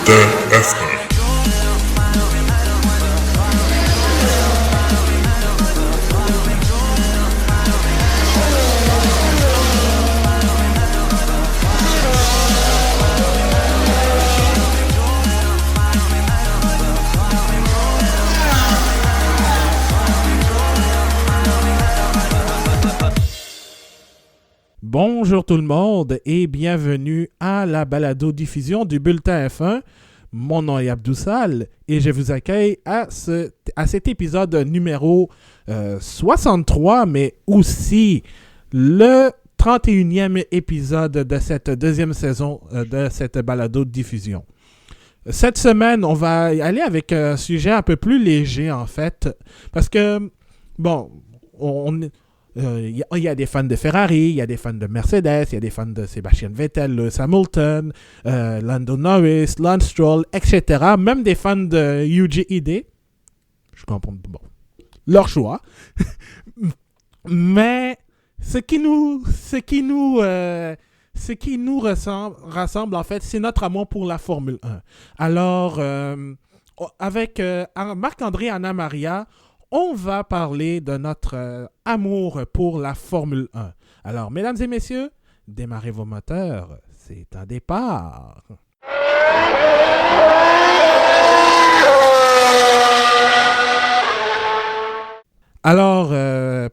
F1. Bonjour tout le monde et bienvenue à la balado-diffusion du Bulletin F1. Mon nom est Abdoussal et je vous accueille à cet épisode numéro 63, mais aussi le 31e épisode de cette deuxième saison de cette balado-diffusion. Cette semaine, on va aller avec un sujet un peu plus léger en fait, parce que, bon, il y a des fans de Ferrari, il y a des fans de Mercedes, il y a des fans de Sebastian Vettel, Lewis Hamilton, Lando Norris, Lance Stroll, etc. Même des fans de Yuji Ide. Je comprends. Bon, leur choix. Mais ce qui nous rassemble, en fait, c'est notre amour pour la Formule 1. Alors, avec Marc-André et Anna Maria, on va parler de notre amour pour la Formule 1. Alors, mesdames et messieurs, démarrez vos moteurs. C'est un départ. Alors,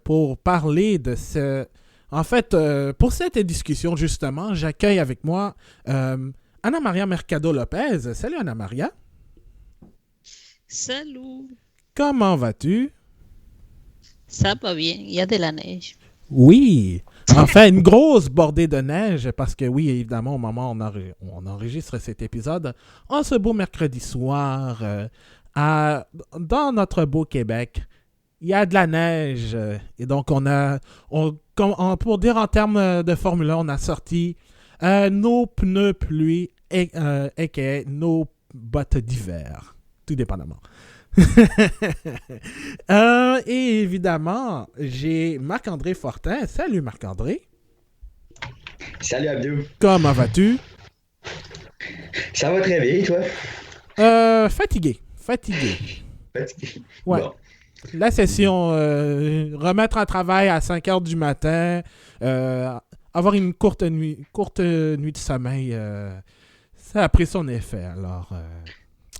pour parler de ce... En fait, pour cette discussion, justement, j'accueille avec moi Anna Maria Mercado Lopez. Salut, Anna Maria. Salut. Comment vas-tu? Ça va bien, il y a de la neige. Oui, enfin une grosse bordée de neige parce que oui, évidemment, au moment où on enregistre cet épisode, en ce beau mercredi soir, dans notre beau Québec, il y a de la neige. Et donc, pour dire en termes de Formule 1, on a sorti nos pneus pluie et nos bottes d'hiver, tout dépendamment. Et évidemment, j'ai Marc-André Fortin. Salut Marc-André. Salut Abdou. Comment vas-tu? Ça va très bien, toi? Fatigué. Fatigué. Ouais. Bon. La session, remettre un travail à 5 heures du matin, avoir une courte nuit de sommeil, ça a pris son effet. Alors...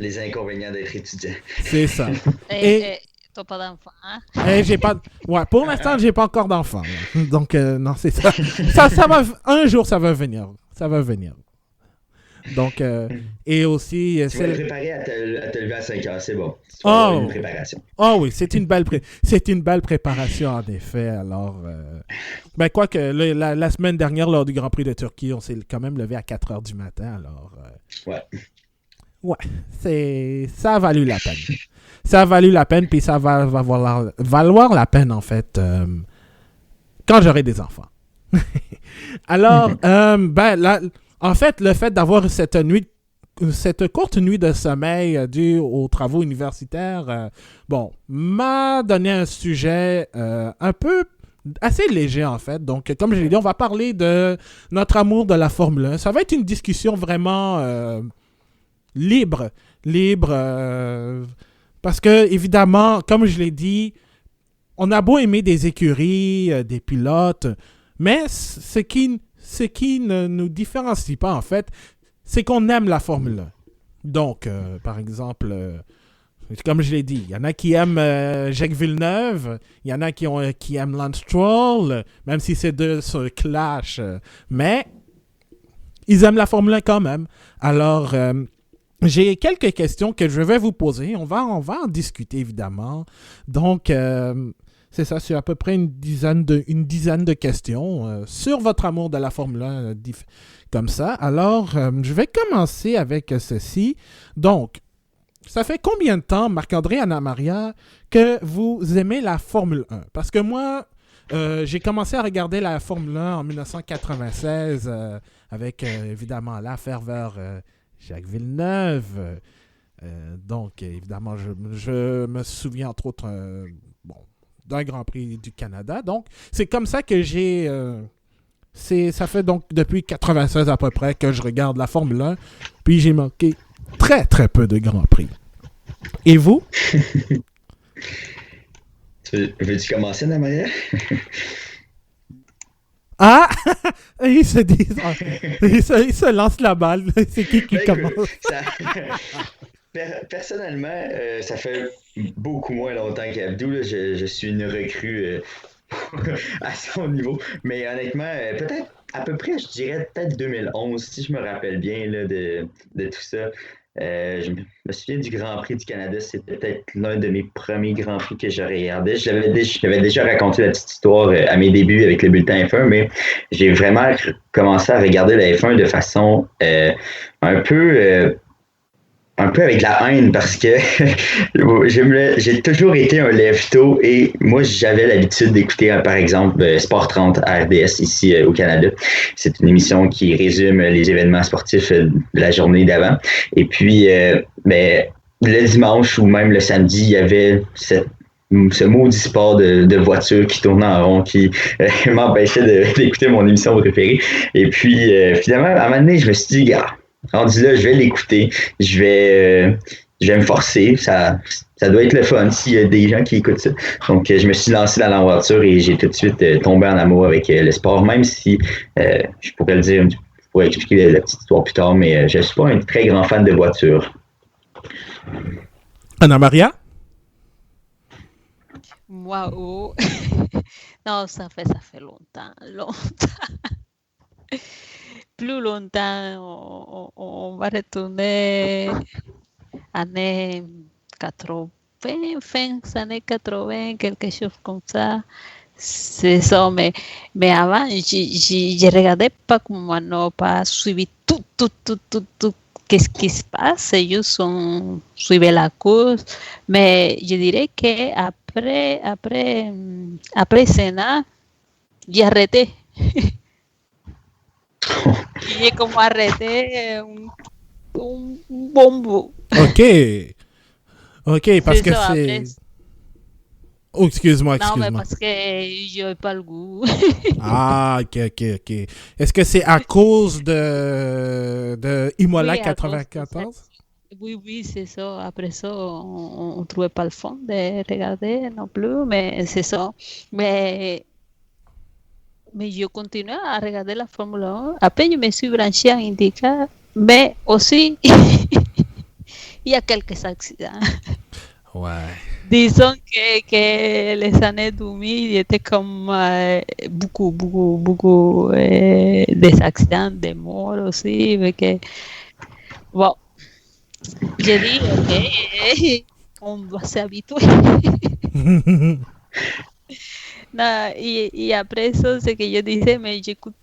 Les inconvénients d'être étudiant. C'est ça. Et t'as pas d'enfant, hein? J'ai pas... Ouais, pour l'instant, j'ai pas encore d'enfant. Là. Donc, non, c'est ça. ça va... Un jour, ça va venir. Ça va venir. Donc, et aussi... Tu vas te préparer à te lever à 5 heures, c'est bon. Tu vas avoir une préparation. Oh oui, c'est une belle préparation, en effet. Alors, quoique, la semaine dernière, lors du Grand Prix de Turquie, on s'est quand même levé à 4 heures du matin. Alors, Ouais, ça a valu la peine. Ça a valu la peine, puis ça va valoir la peine, en fait, quand j'aurai des enfants. Alors, en fait, le fait d'avoir cette courte nuit de sommeil due aux travaux universitaires, m'a donné un sujet un peu assez léger, en fait. Donc, comme je l'ai dit, on va parler de notre amour de la Formule 1. Ça va être une discussion vraiment... libre, parce que, évidemment, comme je l'ai dit, on a beau aimer des écuries, des pilotes, mais ce qui ne nous différencie pas, en fait, c'est qu'on aime la Formule 1. Donc, par exemple, comme je l'ai dit, il y en a qui aiment Jacques Villeneuve, il y en a qui aiment Lance Stroll, même si ces deux se clashent, mais ils aiment la Formule 1 quand même. Alors... j'ai quelques questions que je vais vous poser. On va en discuter, évidemment. Donc, c'est ça, c'est à peu près une dizaine de questions sur votre amour de la Formule 1, comme ça. Alors, je vais commencer avec ceci. Donc, ça fait combien de temps, Marc-André, Anna Maria, que vous aimez la Formule 1? Parce que moi, j'ai commencé à regarder la Formule 1 en 1996 avec, évidemment, la ferveur... Jacques Villeneuve. Donc, évidemment, je me souviens, entre autres, d'un Grand Prix du Canada. Donc, c'est comme ça que j'ai... ça fait donc depuis 96 à peu près que je regarde la Formule 1. Puis j'ai manqué Très, très peu de Grands Prix. Et vous? Veux-tu commencer, Anna-Maria? Ah! Ils se disent... Ils se lancent la balle. C'est qui Ben, commence? écoute, personnellement, ça fait beaucoup moins longtemps qu'Abdou. Là. Je suis une recrue à son niveau. Mais honnêtement, peut-être à peu près, je dirais peut-être 2011, si je me rappelle bien là, de tout ça. Je me souviens du Grand Prix du Canada. C'était peut-être l'un de mes premiers Grands Prix que j'ai regardé. Je l'avais déjà raconté la petite histoire à mes débuts avec le bulletin F1, mais j'ai vraiment commencé à regarder la F1 de façon un peu un peu avec la haine parce que j'ai toujours été un lève-tôt et moi j'avais l'habitude d'écouter par exemple Sport 30 à RDS ici au Canada. C'est une émission qui résume les événements sportifs de la journée d'avant. Et puis ben, le dimanche ou même le samedi, il y avait ce maudit sport de voiture qui tournait en rond qui m'empêchait d'écouter mon émission préférée. Et puis finalement, à un moment donné, je me suis dit, gars, rendu là, je vais l'écouter. Je vais me forcer. Ça doit être le fun s'il y a des gens qui écoutent ça. Donc, je me suis lancé dans l'aventure et j'ai tout de suite tombé en amour avec le sport, même si je pourrais le dire, je pourrais expliquer la petite histoire plus tard, mais je ne suis pas un très grand fan de voiture. Anna-Maria? Waouh! Non, ça fait longtemps. Plus longtemps, on va retourner années 80, fin années 80, quelque chose comme ça. C'est ça, mais avant, je regardais pas comme maintenant, pas suivi tout, qu'est-ce qui se passe. C'est juste on suivait la course, mais je dirais que après Senna, j'ai arrêté. J'ai comme arrêté un bon bout. OK, parce C'est que ça, c'est... après. Oh, excuse-moi. Non, mais parce que je n'ai pas le goût. Ah, OK. Est-ce que c'est à cause de Imola Oui, à cause de ça. 94? Oui, c'est ça. Après ça, on ne trouvait pas le fond de regarder non plus, mais c'est ça. Mais je continue à regarder la Formule 1. Après, je me suis branchée en IndyCar, mais aussi, il y a quelques accidents. Ouais. Disons que les années 2000 étaient comme beaucoup des accidents, des morts aussi. Mais que, bon, j'ai dit, ok, on doit s'habituer. Non, y après ça, c'est que yo disais, mais j'écoutais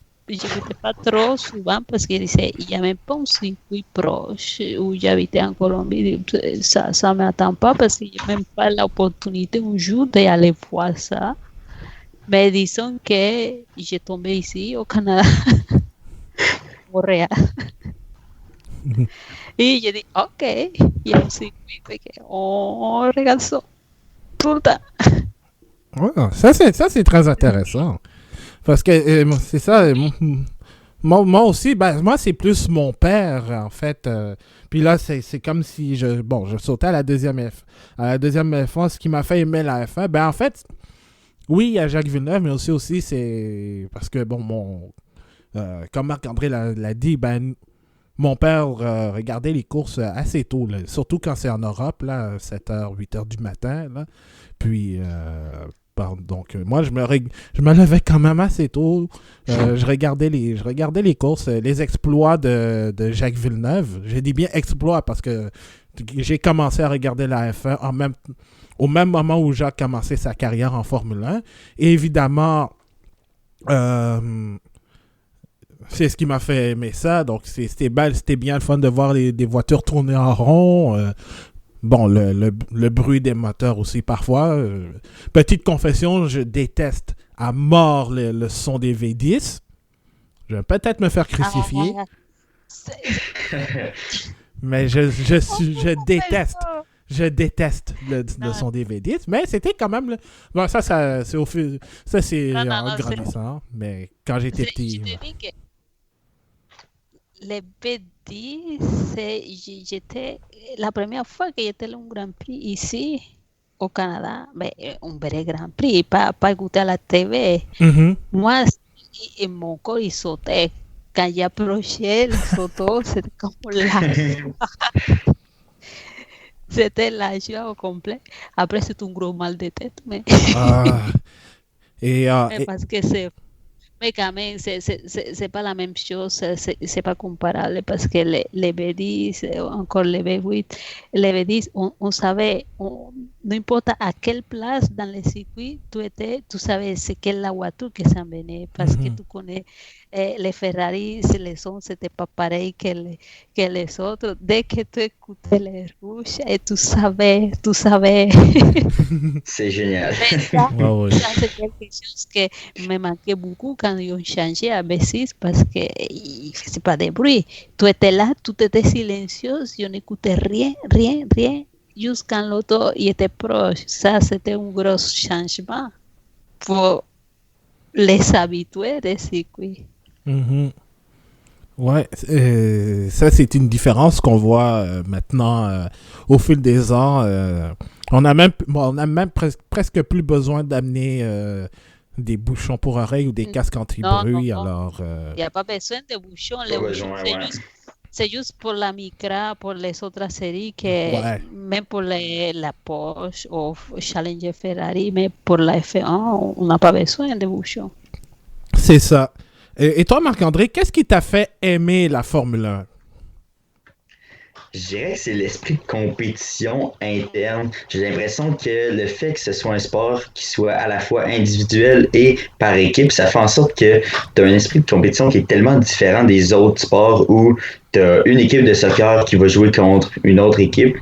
pas trop souvent parce que disais, il n'y a même pas un circuit proche où j'habitais en Colombie. Ça ne m'attend pas parce que je n'ai même pas l'opportunité un jour d'aller voir ça. Mais disons que j'ai tombé ici au Canada, Montréal. Et j'ai dit, ok, il y a un circuit, on regarde ça tout le temps. Ouais, ça, c'est très intéressant. Parce que c'est ça. Moi aussi, moi, c'est plus mon père, en fait. Puis là, c'est comme si je sautais à la deuxième F1, ce qui m'a fait aimer la F1. En fait, oui, il y a Jacques Villeneuve, mais aussi, c'est parce que, comme Marc-André l'a dit, mon père regardait les courses assez tôt, là, surtout quand c'est en Europe, là, 7h, 8h du matin. Là. Puis, donc, moi, je me levais quand même assez tôt. Je regardais les courses, les exploits de Jacques Villeneuve. J'ai dit bien exploits parce que j'ai commencé à regarder la F1 au même moment où Jacques commençait sa carrière en Formule 1. Et évidemment, c'est ce qui m'a fait aimer ça. Donc, c'était bien le fun de voir des voitures tourner en rond. Le bruit des moteurs aussi parfois. Petite confession, je déteste à mort le son des V10. Je vais peut-être me faire crucifier. Mais je déteste. Je déteste le son des V10. Mais c'était quand même... Bon, ça c'est au fil... Ça, c'est en grandissant. Mais quand j'étais petit... les B10, j'étais la première fois que j'étais au Grand Prix ici au Canada, mais un vrai Grand Prix, pas écouter à la TV. Mhm. Moi, et mon corps, il sautait. Quand j'approchais les autos, c'était comme c'était la joie au complet. Après, c'est un gros mal de tête, mais, Ah, mais et- parce que mais quand même, c'est pas la même chose, c'est pas comparable parce que les B10, encore les B8, les B10, on savait, no importa à quelle place dans le circuit tu étais, tu savais c'est quelle la voiture que s'en venait parce que Mhm. tu connais les Ferrari, les sons, c'était pas pareil que les autres. Dès que tu écoutais les rouges, et tu savais. C'est génial. Mais ça, Ouais, ouais. ça c'est quelque chose que me manquait beaucoup quand ils ont changé à B6 parce qu'il ne faisait pas de bruit. Tu étais là, tout était silencieux, je n'écoutais rien, rien, rien, jusqu'à l'auto il était proche. Ça, c'était un gros changement pour les habitués des circuits. Mhm. Ouais, ça c'est une différence qu'on voit maintenant au fil des ans. On a même presque plus besoin d'amener des bouchons pour oreilles ou des casques Non, anti-bruit. non, Alors, il n'y a pas besoin de bouchons. Les Pas bouchons, besoin, ouais. c'est juste pour la Micra, pour les autres séries, que ouais, même pour la Porsche ou Challenger Ferrari, mais pour la F1, on n'a pas besoin de bouchons. c'est ça. Et toi, Marc-André, qu'est-ce qui t'a fait aimer la Formule 1? Je dirais que c'est l'esprit de compétition interne. J'ai l'impression que le fait que ce soit un sport qui soit à la fois individuel et par équipe, ça fait en sorte que tu as un esprit de compétition qui est tellement différent des autres sports où tu as une équipe de soccer qui va jouer contre une autre équipe,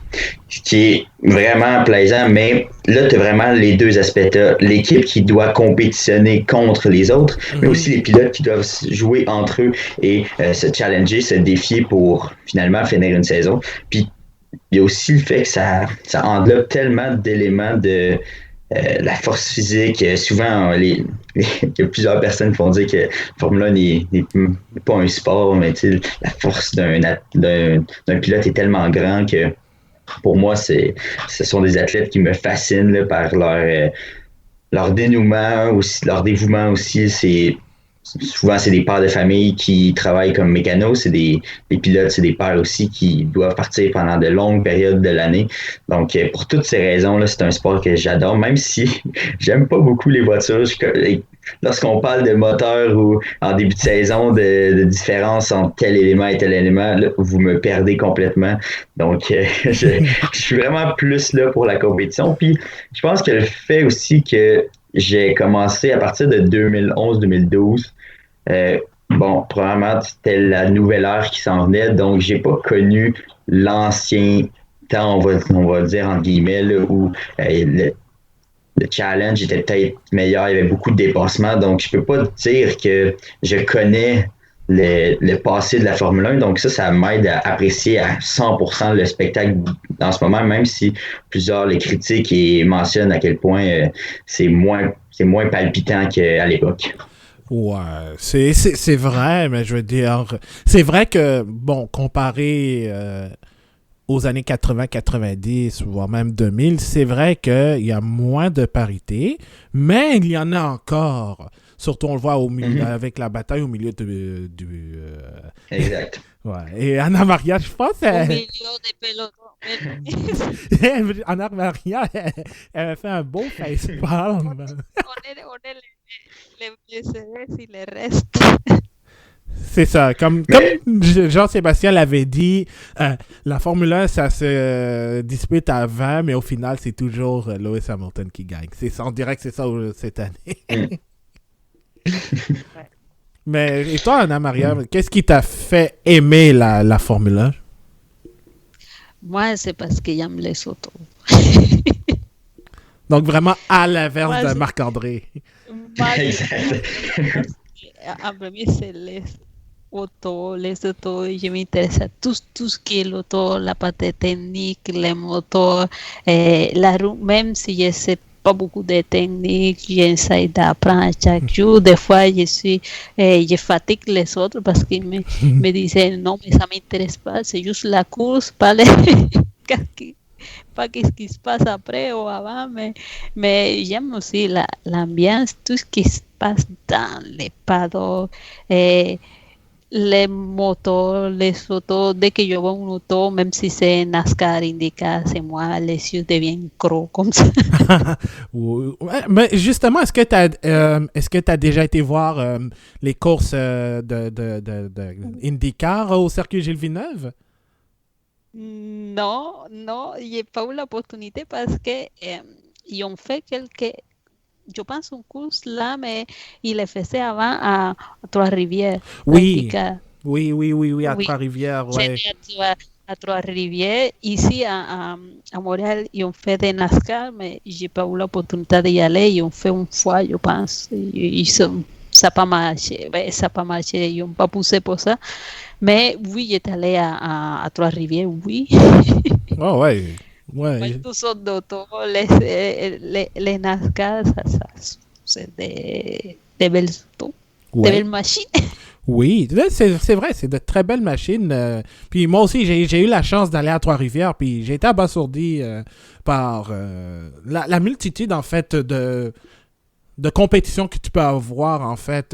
qui est vraiment plaisant, mais là, tu as vraiment les deux aspects. Tu as l'équipe qui doit compétitionner contre les autres, mais aussi les pilotes qui doivent jouer entre eux et se challenger, se défier pour finalement finir une saison. Puis il y a aussi le fait que ça englobe tellement d'éléments de la force physique. Souvent, il y a plusieurs personnes qui vont dire que la Formule 1 n'est pas un sport, mais la force d'un pilote est tellement grand que pour moi, ce sont des athlètes qui me fascinent là, par leur dénouement, aussi, leur dévouement aussi. Souvent, c'est des pères de famille qui travaillent comme mécanos, c'est des pilotes, c'est des pères aussi qui doivent partir pendant de longues périodes de l'année. Donc, pour toutes ces raisons-là, c'est un sport que j'adore, même si j'aime pas beaucoup les voitures. Lorsqu'on parle de moteur ou en début de saison, de différence entre tel élément et tel élément, là, vous me perdez complètement. Donc, je suis vraiment plus là pour la compétition. Puis, je pense que le fait aussi que j'ai commencé à partir de 2011-2012. Bon, premièrement, c'était la nouvelle ère qui s'en venait, donc j'ai pas connu l'ancien temps, on va dire entre guillemets, là, où le challenge était peut-être meilleur, il y avait beaucoup de dépassements, donc je peux pas dire que je connais le passé de la Formule 1, donc ça m'aide à apprécier à 100% le spectacle en ce moment, même si plusieurs les critiquent et mentionnent à quel point c'est moins palpitant qu'à l'époque. Ouais, c'est vrai, mais je veux dire, c'est vrai que, bon, comparé aux années 80-90, voire même 2000, c'est vrai qu'il y a moins de parité, mais il y en a encore. Surtout, on le voit avec la bataille au milieu Exact. ouais. Et Anna Maria, je pense... Au milieu des pelotons. Anna Maria, elle a fait un beau facepalm. On est les blessés, il les reste. C'est ça. Comme Jean-Sébastien l'avait dit, la Formule 1, ça se dispute à 20, mais au final, c'est toujours Lewis Hamilton qui gagne. On dirait que c'est ça cette année. Ouais. Mais et toi, Anna Maria, qu'est-ce qui t'a fait aimer la Formule 1? Moi, c'est parce que j'aime les autos. Donc vraiment à l'inverse Moi, de c'est- Marc-André. Moi, Exact. en premier, c'est les autos. Je m'intéresse à tout ce qui est l'auto, la partie technique, les moteurs, la roue, même si je ne sais pas beaucoup de techniques, j'essaie d'apprendre chaque jour. Des fois, je fatigue les autres parce qu'ils me disaient non, mais ça m'intéresse pas, c'est juste la course, pas pas qu'est-ce qui se passe après ou avant, mais j'aime aussi l'ambiance, tout ce qui se passe dans les paddocks, les motos, les autos. Dès que je vois une auto, même si c'est NASCAR, IndyCar, c'est moi, les yeux deviennent gros comme ça. Ouais, mais justement, est-ce que tu as déjà été voir les courses de IndyCar au circuit Gilles Villeneuve? Non, j'ai pas eu l'opportunité parce que ils ont fait je pense une course là, mais ils le faisaient avant à Trois-Rivières. Oui, IndyCar. oui, à Oui, Trois-Rivières, ouais. j'étais à Trois-Rivières. Ici à Montréal, ils ont fait des NASCAR, mais j'ai pas eu l'opportunité d'y aller. Ils ont fait une fois, je pense. Ça n'a pas marché. Ouais, ça n'a pas marché. Ils n'ont pas poussé pour ça. Mais oui, j'étais allé à Trois-Rivières, oui. Oh, ouais. Mais Ouais. tous sortes d'autos, les NASCAR, c'est des belles autos, des Ouais. belles machines. Oui, là, c'est vrai, c'est de très belles machines. Puis moi aussi, j'ai eu la chance d'aller à Trois-Rivières, puis j'ai été abasourdi par la multitude, en fait, de compétitions que tu peux avoir, en fait.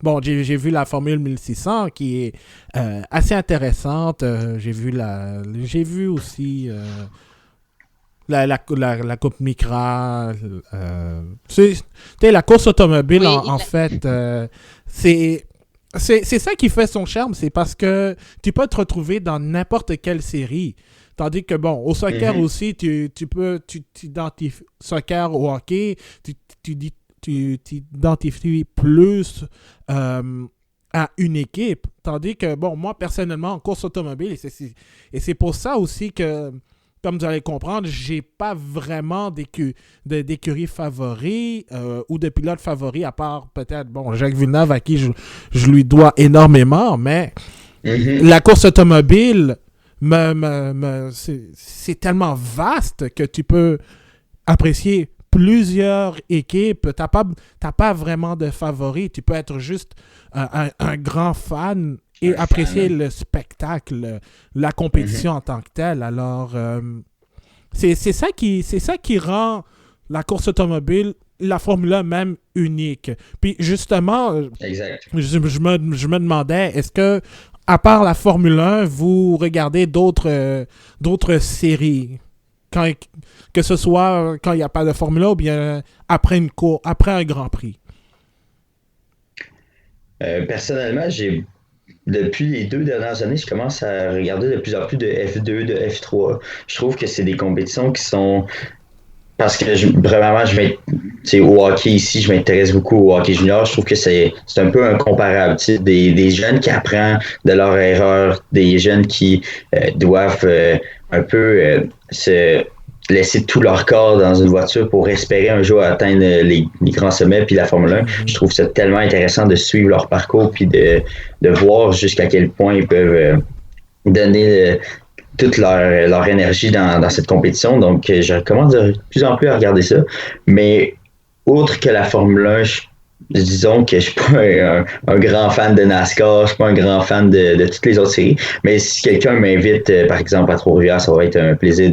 Bon, j'ai vu la Formule 1600, qui est assez intéressante. J'ai vu aussi la Coupe Micra. Tu sais, la course automobile, Oui, en fait, c'est ça qui fait son charme, c'est parce que tu peux te retrouver dans n'importe quelle série. Tandis que, bon, au soccer aussi, tu t'identifies, soccer ou hockey, tu t'identifies plus à une équipe. Tandis que, bon, moi, personnellement, en course automobile, et c'est pour ça aussi que, comme vous allez comprendre, j'ai pas vraiment d'écurie favori ou de pilote favori, à part peut-être, bon, Jacques Villeneuve, à qui je lui dois énormément, mais la course automobile, c'est tellement vaste que tu peux apprécier plusieurs équipes. T'as pas vraiment de favori. Tu peux être juste un grand fan et apprécier le spectacle, la compétition en tant que telle. Alors, c'est ça qui rend la course automobile, la Formule 1 même, unique. Puis justement, Exact. je me demandais, est-ce que, à part la Formule 1, vous regardez d'autres séries? Que ce soit quand il n'y a pas de Formule 1 ou bien après après un Grand Prix. Personnellement, depuis les 2 dernières années, je commence à regarder de plus en plus de F2, de F3. Je trouve que c'est des compétitions qui sont. Parce que vraiment, au hockey ici, je m'intéresse beaucoup au hockey junior. Je trouve que c'est un peu incomparable. Des jeunes qui apprennent de leurs erreurs, des jeunes qui doivent un peu se laisser tout leur corps dans une voiture pour espérer un jour atteindre les grands sommets puis la Formule 1. Je trouve ça tellement intéressant de suivre leur parcours puis de voir jusqu'à quel point ils peuvent donner toute leur énergie dans cette compétition. Donc, je recommande de plus en plus à regarder ça. Mais, autre que la Formule 1, disons que je ne suis pas un grand fan de NASCAR, je ne suis pas un grand fan de toutes les autres séries. Mais si quelqu'un m'invite, par exemple, à Trois-Rivières, ça va être un plaisir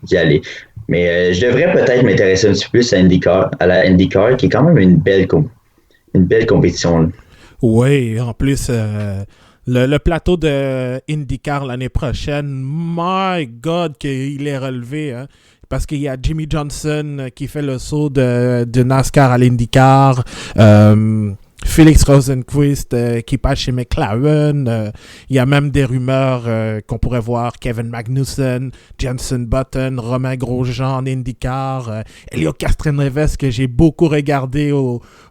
d'y aller. Mais je devrais peut-être m'intéresser un petit peu plus à la IndyCar, qui est quand même une belle compétition. Là. Oui, en plus, le plateau de IndyCar l'année prochaine, my God, qu'il est relevé, hein? Parce qu'il y a Jimmy Johnson qui fait le saut de NASCAR à l'IndyCar, Félix Rosenqvist qui passe chez McLaren, il y a même des rumeurs qu'on pourrait voir Kevin Magnussen, Jenson Button, Romain Grosjean en IndyCar, Helio Castroneves que j'ai beaucoup regardé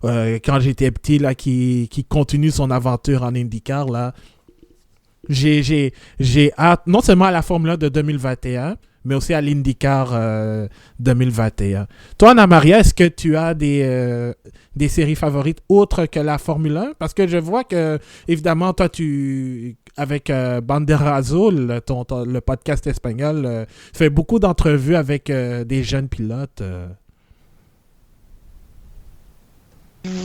quand j'étais petit, là, qui continue son aventure en IndyCar, là. J'ai hâte, non seulement à la Formule 1 de 2021, mais aussi à l'IndyCar 2021. Toi, Anna Maria, est-ce que tu as des séries favorites autres que la Formule 1? Parce que je vois que, évidemment, toi, avec Bandera Azul, le podcast espagnol, fais beaucoup d'entrevues avec des jeunes pilotes.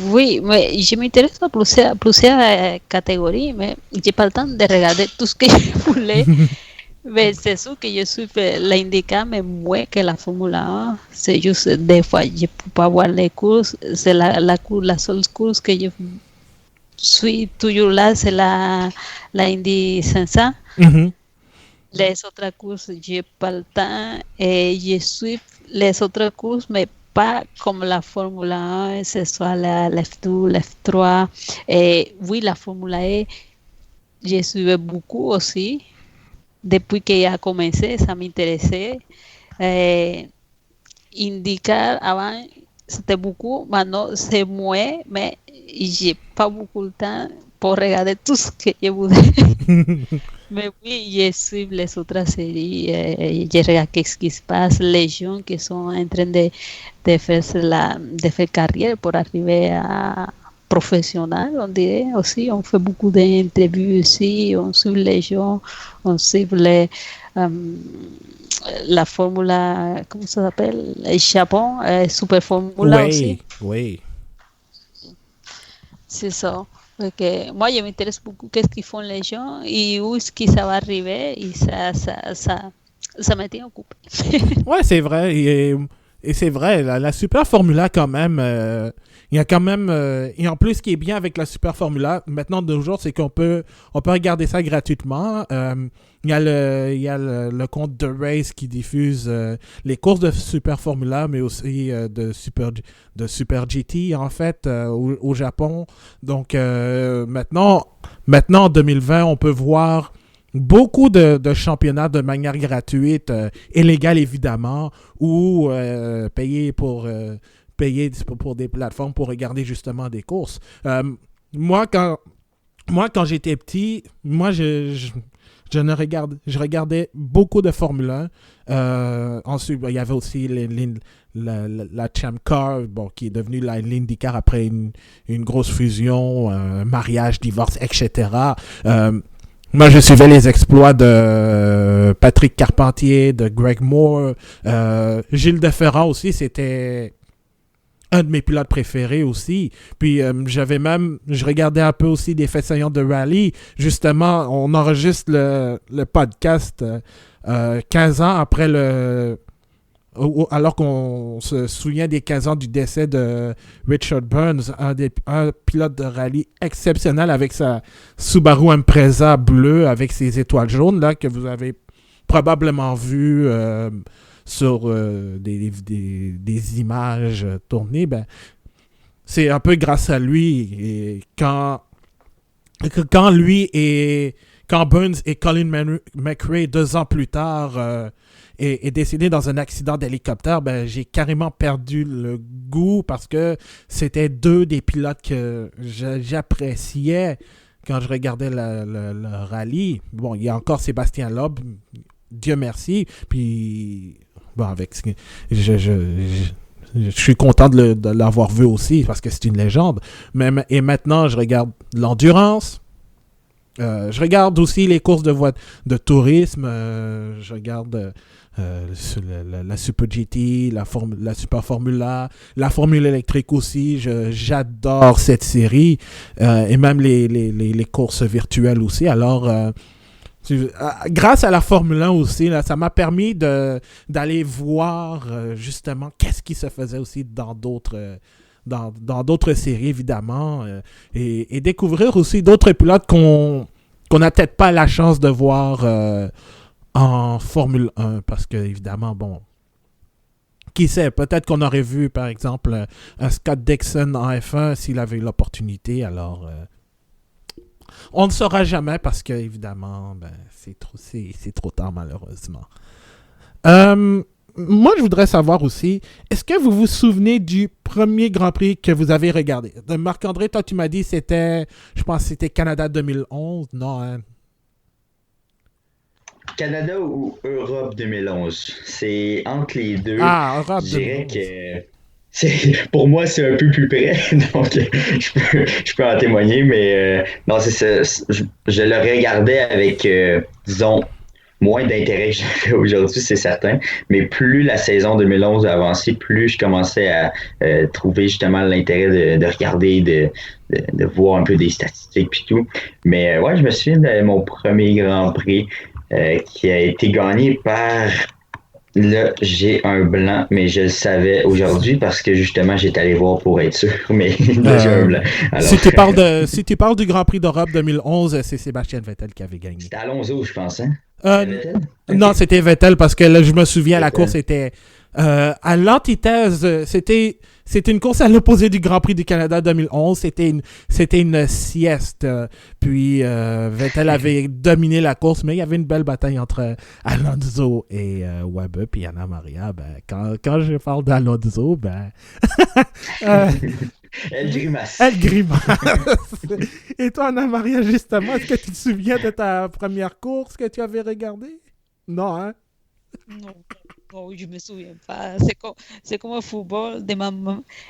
Oui, mais je m'intéresse à plusieurs catégories, mais j'ai pas le temps de regarder tout ce que je voulais. Mais c'est sûr que je suis l'IndyCar, mais moins que la Formule 1. C'est juste des fois, je ne peux pas voir les courses. C'est la seule course que je suis toujours là, c'est la Indy 500. Mhm. Les autres courses, je n'ai pas le temps. Et je suis les autres courses, mais pas comme la Formule 1, que ce soit la l'F2, l'F3. Et oui, la Formule 1, je suivais beaucoup aussi. Depuis que ya comencé, ça m'intéressait. Indicar avant, c'était beaucoup, maintenant c'est moins, mais j'ai pas beaucoup de temps pour regarder tout ce que je voudrais. Mais oui, je suis les autres séries, je regarde qu'est-ce qui se passe, les gens qui sont en train de faire carrière pour arriver à professionnel, on dirait aussi. On fait beaucoup d'interviews ici, on suit les gens, on suit la Formule, comment ça s'appelle? Le Japon, Super Formula aussi. Oui, oui. C'est ça. Porque moi, je m'intéresse beaucoup qu'est-ce qu'ils font les gens et où est-ce que ça va arriver et ça me tient occupé. Ouais, c'est vrai. Et c'est vrai, la Super Formula, quand même, il y a quand même. Et en plus, ce qui est bien avec la Super Formula, maintenant de nos jours, c'est on peut regarder ça gratuitement. Il y a le compte The Race qui diffuse les courses de Super Formula, mais aussi de Super GT, en fait, au Japon. Donc, maintenant, en 2020, on peut voir beaucoup de championnats de manière gratuite, illégale évidemment, ou payer pour des plateformes pour regarder justement des courses. Moi, quand j'étais petit, je regardais beaucoup de Formule 1. Ensuite, il y avait aussi la Champ Car, bon, qui est devenue l'IndyCar après une grosse fusion, mariage, divorce, etc. Moi, je suivais les exploits de Patrick Carpentier, de Greg Moore. Gilles Deferrand aussi, c'était un de mes pilotes préférés aussi. Puis, je regardais un peu aussi des faits saillants de rallye. Justement, on enregistre le podcast 15 ans après alors qu'on se souvient des 15 ans du décès de Richard Burns, un pilote de rallye exceptionnel avec sa Subaru Impreza bleue avec ses étoiles jaunes, là, que vous avez probablement vu sur des images tournées. C'est un peu grâce à lui. Et quand Burns et Colin McRae, 2 ans plus tard, est décédé dans un accident d'hélicoptère, j'ai carrément perdu le goût parce que c'était deux des pilotes que j'appréciais quand je regardais le rallye. Bon, il y a encore Sébastien Loeb, Dieu merci. Puis, bon, je suis content de l'avoir vu aussi parce que c'est une légende. Et maintenant, je regarde l'endurance. Je regarde aussi les courses de tourisme. Je regarde la Super GT, la Super Formula, la Formule électrique aussi. J'adore cette série. Et même les courses virtuelles aussi. Alors, grâce à la Formule 1 aussi, là, ça m'a permis d'aller voir justement qu'est-ce qui se faisait aussi dans d'autres séries, évidemment, et découvrir aussi d'autres pilotes qu'on n'a peut-être pas la chance de voir en Formule 1, parce que, évidemment, bon, qui sait, peut-être qu'on aurait vu, par exemple, un Scott Dixon en F1 s'il avait eu l'opportunité, alors... on ne saura jamais parce que, évidemment, c'est trop tard, malheureusement. Moi, je voudrais savoir aussi, est-ce que vous vous souvenez du premier Grand Prix que vous avez regardé? De Marc-André, toi, tu m'as dit je pense que c'était Canada 2011, non? Hein? Canada ou Europe 2011? C'est entre les deux. Ah, Europe Je dirais 2011. pour moi, c'est un peu plus près, donc je peux en témoigner, mais non, c'est ça. Je le regardais avec, disons, moins d'intérêt que j'avais aujourd'hui, c'est certain. Mais plus la saison 2011 a avancé, plus je commençais à trouver justement l'intérêt de regarder, de voir un peu des statistiques puis tout. Mais ouais, je me souviens de mon premier Grand Prix qui a été gagné par... Là, j'ai un blanc, mais je le savais aujourd'hui parce que justement, j'étais allé voir pour être sûr, mais là, j'ai un blanc. Alors, Si tu parles du Grand Prix d'Europe 2011, c'est Sébastien Vettel qui avait gagné. c'était Alonso, je pense, hein? Euh, C'était Vettel? Non, Ok. c'était Vettel parce que là, je me souviens, la Vettel. course était à l'antithèse. C'était une course à l'opposé du Grand Prix du Canada 2011. C'était une sieste. Puis Vettel avait dominé la course, mais il y avait une belle bataille entre Alonso et Webber. Puis Anna Maria, ben, quand je parle d'Alonso, ben, euh, Elle grimace. elle grimace. Et toi, Anna Maria, justement, est-ce que tu te souviens de ta première course que tu avais regardée? Non, hein? Non, non, je me souviens pas. C'est comme au football.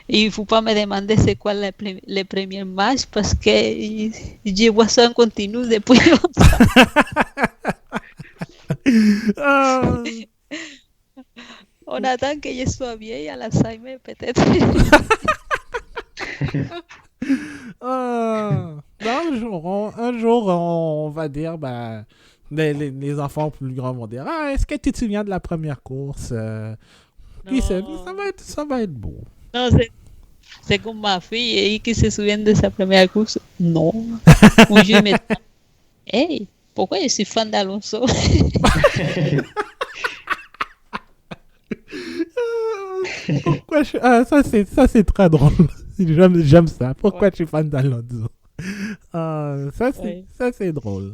Il ne faut pas me demander c'est quoi les premiers matchs parce que je vois ça en continu depuis longtemps. Ah. On attend que je sois vieille à l'Alzheimer, peut-être. Un jour, on va dire, ben, les enfants plus grands vont dire, ah, est-ce que tu te souviens de la première course? Qui sait? Ça va être beau. Non, c'est comme ma fille et qui se souvient de sa première course. Non. Ou je me dis, hey, pourquoi je suis fan d'Alonso? Ça, c'est très drôle. J'aime ça. Pourquoi tu es fan d'Alonso? Ouais. Ça, c'est drôle.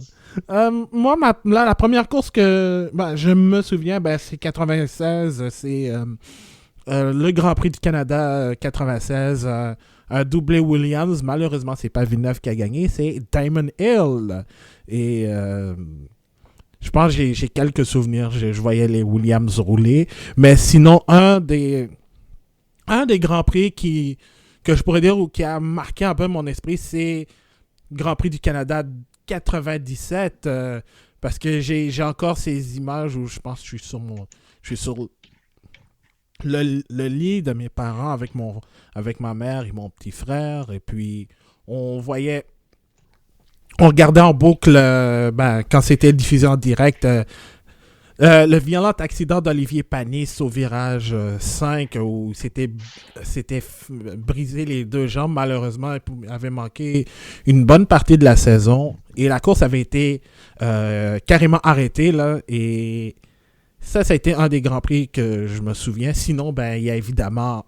Moi, là, la première course que je me souviens, ben, c'est 96. C'est le Grand Prix du Canada 96. Un doublé Williams. Malheureusement, c'est pas Villeneuve qui a gagné. C'est Diamond Hill. Et je pense que j'ai quelques souvenirs. Je voyais les Williams rouler. Mais sinon, un des Grands Prix que je pourrais dire ou qui a marqué un peu mon esprit, c'est Grand Prix du Canada 97. Parce que j'ai encore ces images où je pense que je suis sur le lit de mes parents avec ma mère et mon petit frère. Et puis, on regardait en boucle, quand c'était diffusé en direct, le violent accident d'Olivier Panis au virage 5 où c'était brisé les deux jambes. Malheureusement, il avait manqué une bonne partie de la saison. Et la course avait été carrément arrêtée, là. Et ça a été un des Grands Prix que je me souviens. Sinon, ben, il y a évidemment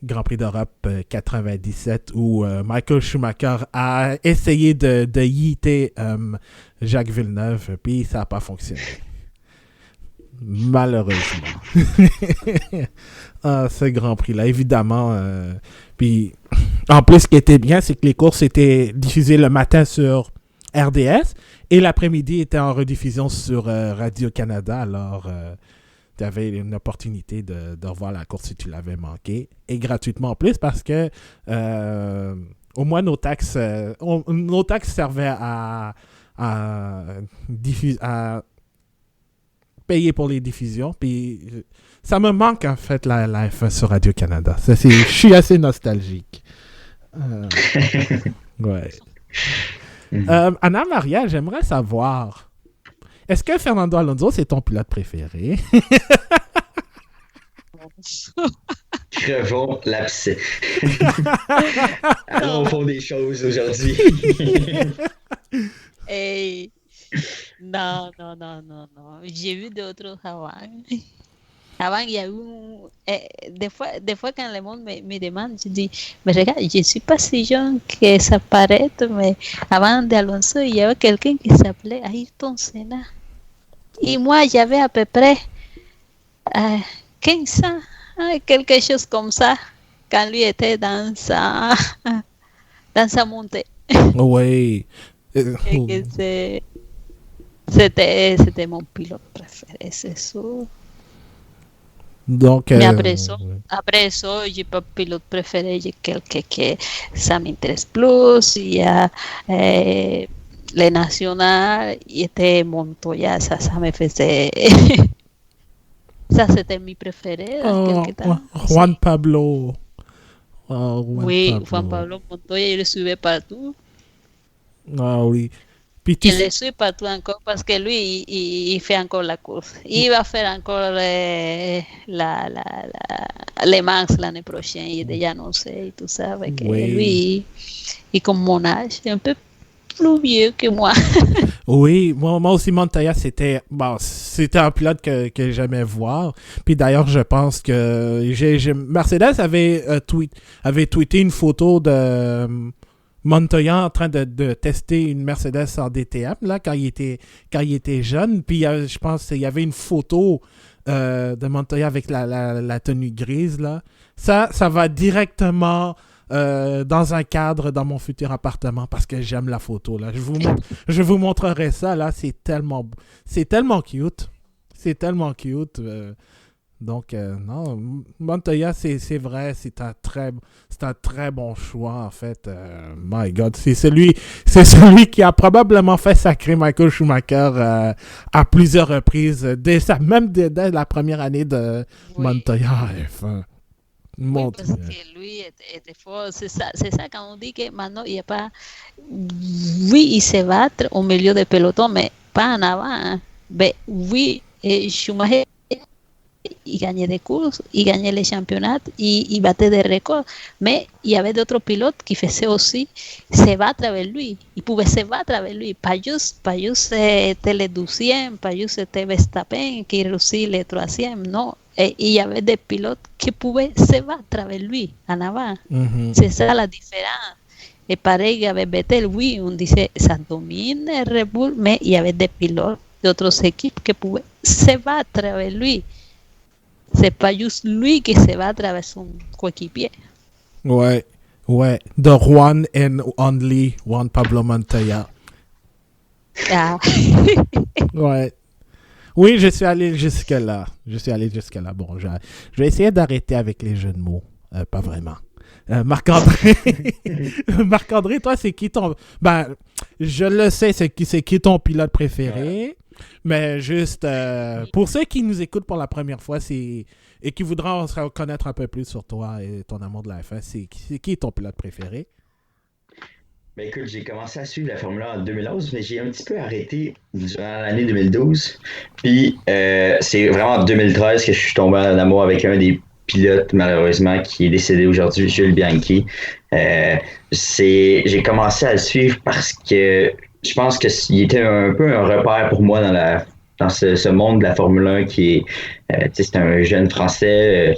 Grand Prix d'Europe 97 où Michael Schumacher a essayé de yeeter Jacques Villeneuve, puis ça n'a pas fonctionné. Malheureusement. Ce Grand Prix-là, évidemment. Puis, en plus, ce qui était bien, c'est que les courses étaient diffusées le matin sur RDS et l'après-midi était en rediffusion sur Radio-Canada. Alors, tu avais une opportunité de revoir la course si tu l'avais manqué. Et gratuitement en plus parce que au moins nos taxes servaient à payer pour les diffusions. Puis ça me manque en fait la F1 sur Radio-Canada. Je suis assez nostalgique. Ouais. Anna Maria, j'aimerais savoir, est-ce que Fernando Alonso, c'est ton pilote préféré? Crevons l'abcès. Allons au fond des choses aujourd'hui. Hey, non. J'ai vu d'autres avant. Avant, il y a eu... des fois, quand le monde me demande, je dis, mais regarde, je ne suis pas si jeune que ça paraît, mais avant d'Alonso, il y avait quelqu'un qui s'appelait Ayrton Senna. Et moi, j'avais à peu près 15 ans, quelque chose comme ça, quand lui était dans sa montée. Oui. Et c'était mon pilote préféré, c'est sûr. Donc, Mais après ça, j'ai pas pilote préféré, j'ai quelqu'un que ça m'intéresse plus. Il y a les nationales, il était Montoya, ça me faisait... ça, c'était mi préféré dans quelques temps. Juan Pablo. Oui, Juan Pablo Montoya, je le suivais partout. Ah oui. Puis Je le suis partout encore parce que lui, il fait encore la course. Il va faire encore les Mans l'année prochaine. Il est déjà annoncé et tout ça. Avec lui, et comme mon âge, un peu plus vieux que moi. Oui, moi aussi, Montoya, c'était un pilote que j'aimais voir. Puis d'ailleurs, je pense que Mercedes avait tweeté une photo de Montoya en train de tester une Mercedes en DTM là, quand il était jeune. Puis je pense qu'il y avait une photo de Montoya avec la tenue grise. Là. Ça va directement dans un cadre dans mon futur appartement parce que j'aime la photo. Là. Je vous montrerai ça. Là. C'est tellement cute. C'est tellement cute. Donc, non, Montoya, c'est vrai, c'est un très bon choix, en fait. My God, c'est celui qui a probablement fait sacrer Michael Schumacher à plusieurs reprises, dès la première année de Montoya à F1. Oui, parce que lui était fort. C'est ça quand on dit que maintenant, il n'y a pas... Oui, il se battre au milieu du peloton, mais pas en avant. Hein. Mais oui, Schumacher... il gagnait des courses, il gagnait les championnats, il battait des records. Mais il y avait d'autres pilotes qui faisaient aussi se battre avec lui. Ils pouvaient se battre avec lui. Pas juste c'était le 12e, pas juste c'était Verstappen qui réussit le 3e. Non. Et il y avait des pilotes qui pouvaient se battre avec lui en avant. Mm-hmm. C'est ça la différence. Et pareil avec Vettel, oui, on disait ça domine Red Bull, mais il y avait des pilotes d'autres équipes qui pouvaient se battre avec lui. C'est pas juste lui qui se bat à travers son coéquipier. Ouais. The one and only Juan Pablo Montoya. Ah. Ouais. Oui, je suis allé jusque-là. Bon, je vais essayer d'arrêter avec les jeux de mots. Pas vraiment. Marc-André. Marc-André, toi, c'est qui ton... Ben, je le sais, c'est qui ton pilote préféré. Mais juste, pour ceux qui nous écoutent pour la première fois et qui voudront se connaître un peu plus sur toi et ton amour de la F1, c'est qui ton pilote préféré? Ben écoute, j'ai commencé à suivre la Formule 1 en 2011, mais j'ai un petit peu arrêté durant l'année 2012. Puis c'est vraiment en 2013 que je suis tombé en amour avec un des pilotes, malheureusement, qui est décédé aujourd'hui, Jules Bianchi. J'ai commencé à le suivre parce que je pense qu'il était un peu un repère pour moi dans ce monde de la Formule 1 qui est, c'est un jeune Français.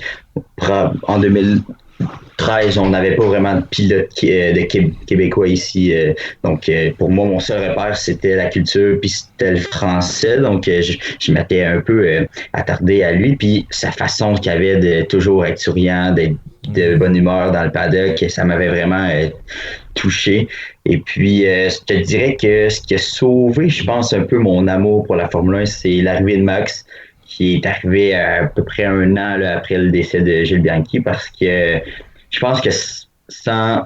En 2013, on n'avait pas vraiment de pilote québécois ici. Donc, pour moi, mon seul repère, c'était la culture, puis c'était le français. Donc, je m'étais un peu attardé à lui. Puis, sa façon qu'il avait de toujours être souriant, d'être de bonne humeur dans le paddock, ça m'avait vraiment touché. Et puis, je te dirais que ce qui a sauvé, je pense, un peu mon amour pour la Formule 1, c'est l'arrivée de Max, qui est arrivé à peu près un an là, après le décès de Gilles Bianchi, parce que je pense que sans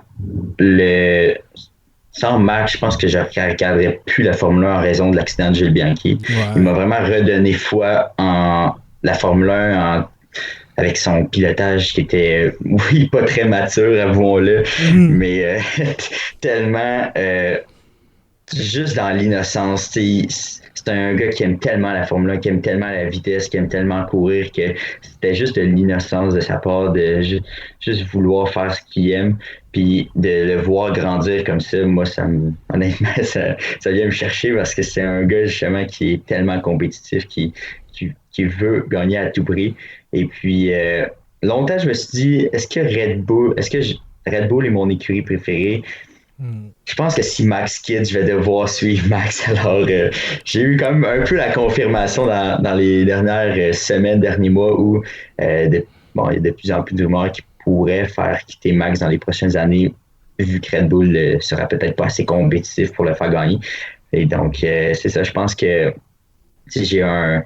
Max, je pense que je ne regarderais plus la Formule 1 en raison de l'accident de Gilles Bianchi. Ouais. Il m'a vraiment redonné foi en la Formule 1, avec son pilotage qui était, oui, pas très mature, avouons-le, mais tellement juste dans l'innocence. C'est un gars qui aime tellement la Formule 1, qui aime tellement la vitesse, qui aime tellement courir, que c'était juste de l'innocence de sa part, de juste vouloir faire ce qu'il aime, puis de le voir grandir comme ça, moi, honnêtement, ça vient me chercher parce que c'est un gars, justement, qui est tellement compétitif, qui veut gagner à tout prix. Et puis, longtemps, je me suis dit, est-ce que Red Bull est mon écurie préférée? Je pense que si Max quitte, je vais devoir suivre Max. Alors, j'ai eu quand même un peu la confirmation dans les dernières semaines, derniers mois, où il y a de plus en plus de rumeurs qui pourraient faire quitter Max dans les prochaines années, vu que Red Bull sera peut-être pas assez compétitif pour le faire gagner. Et donc, c'est ça, je pense que j'ai un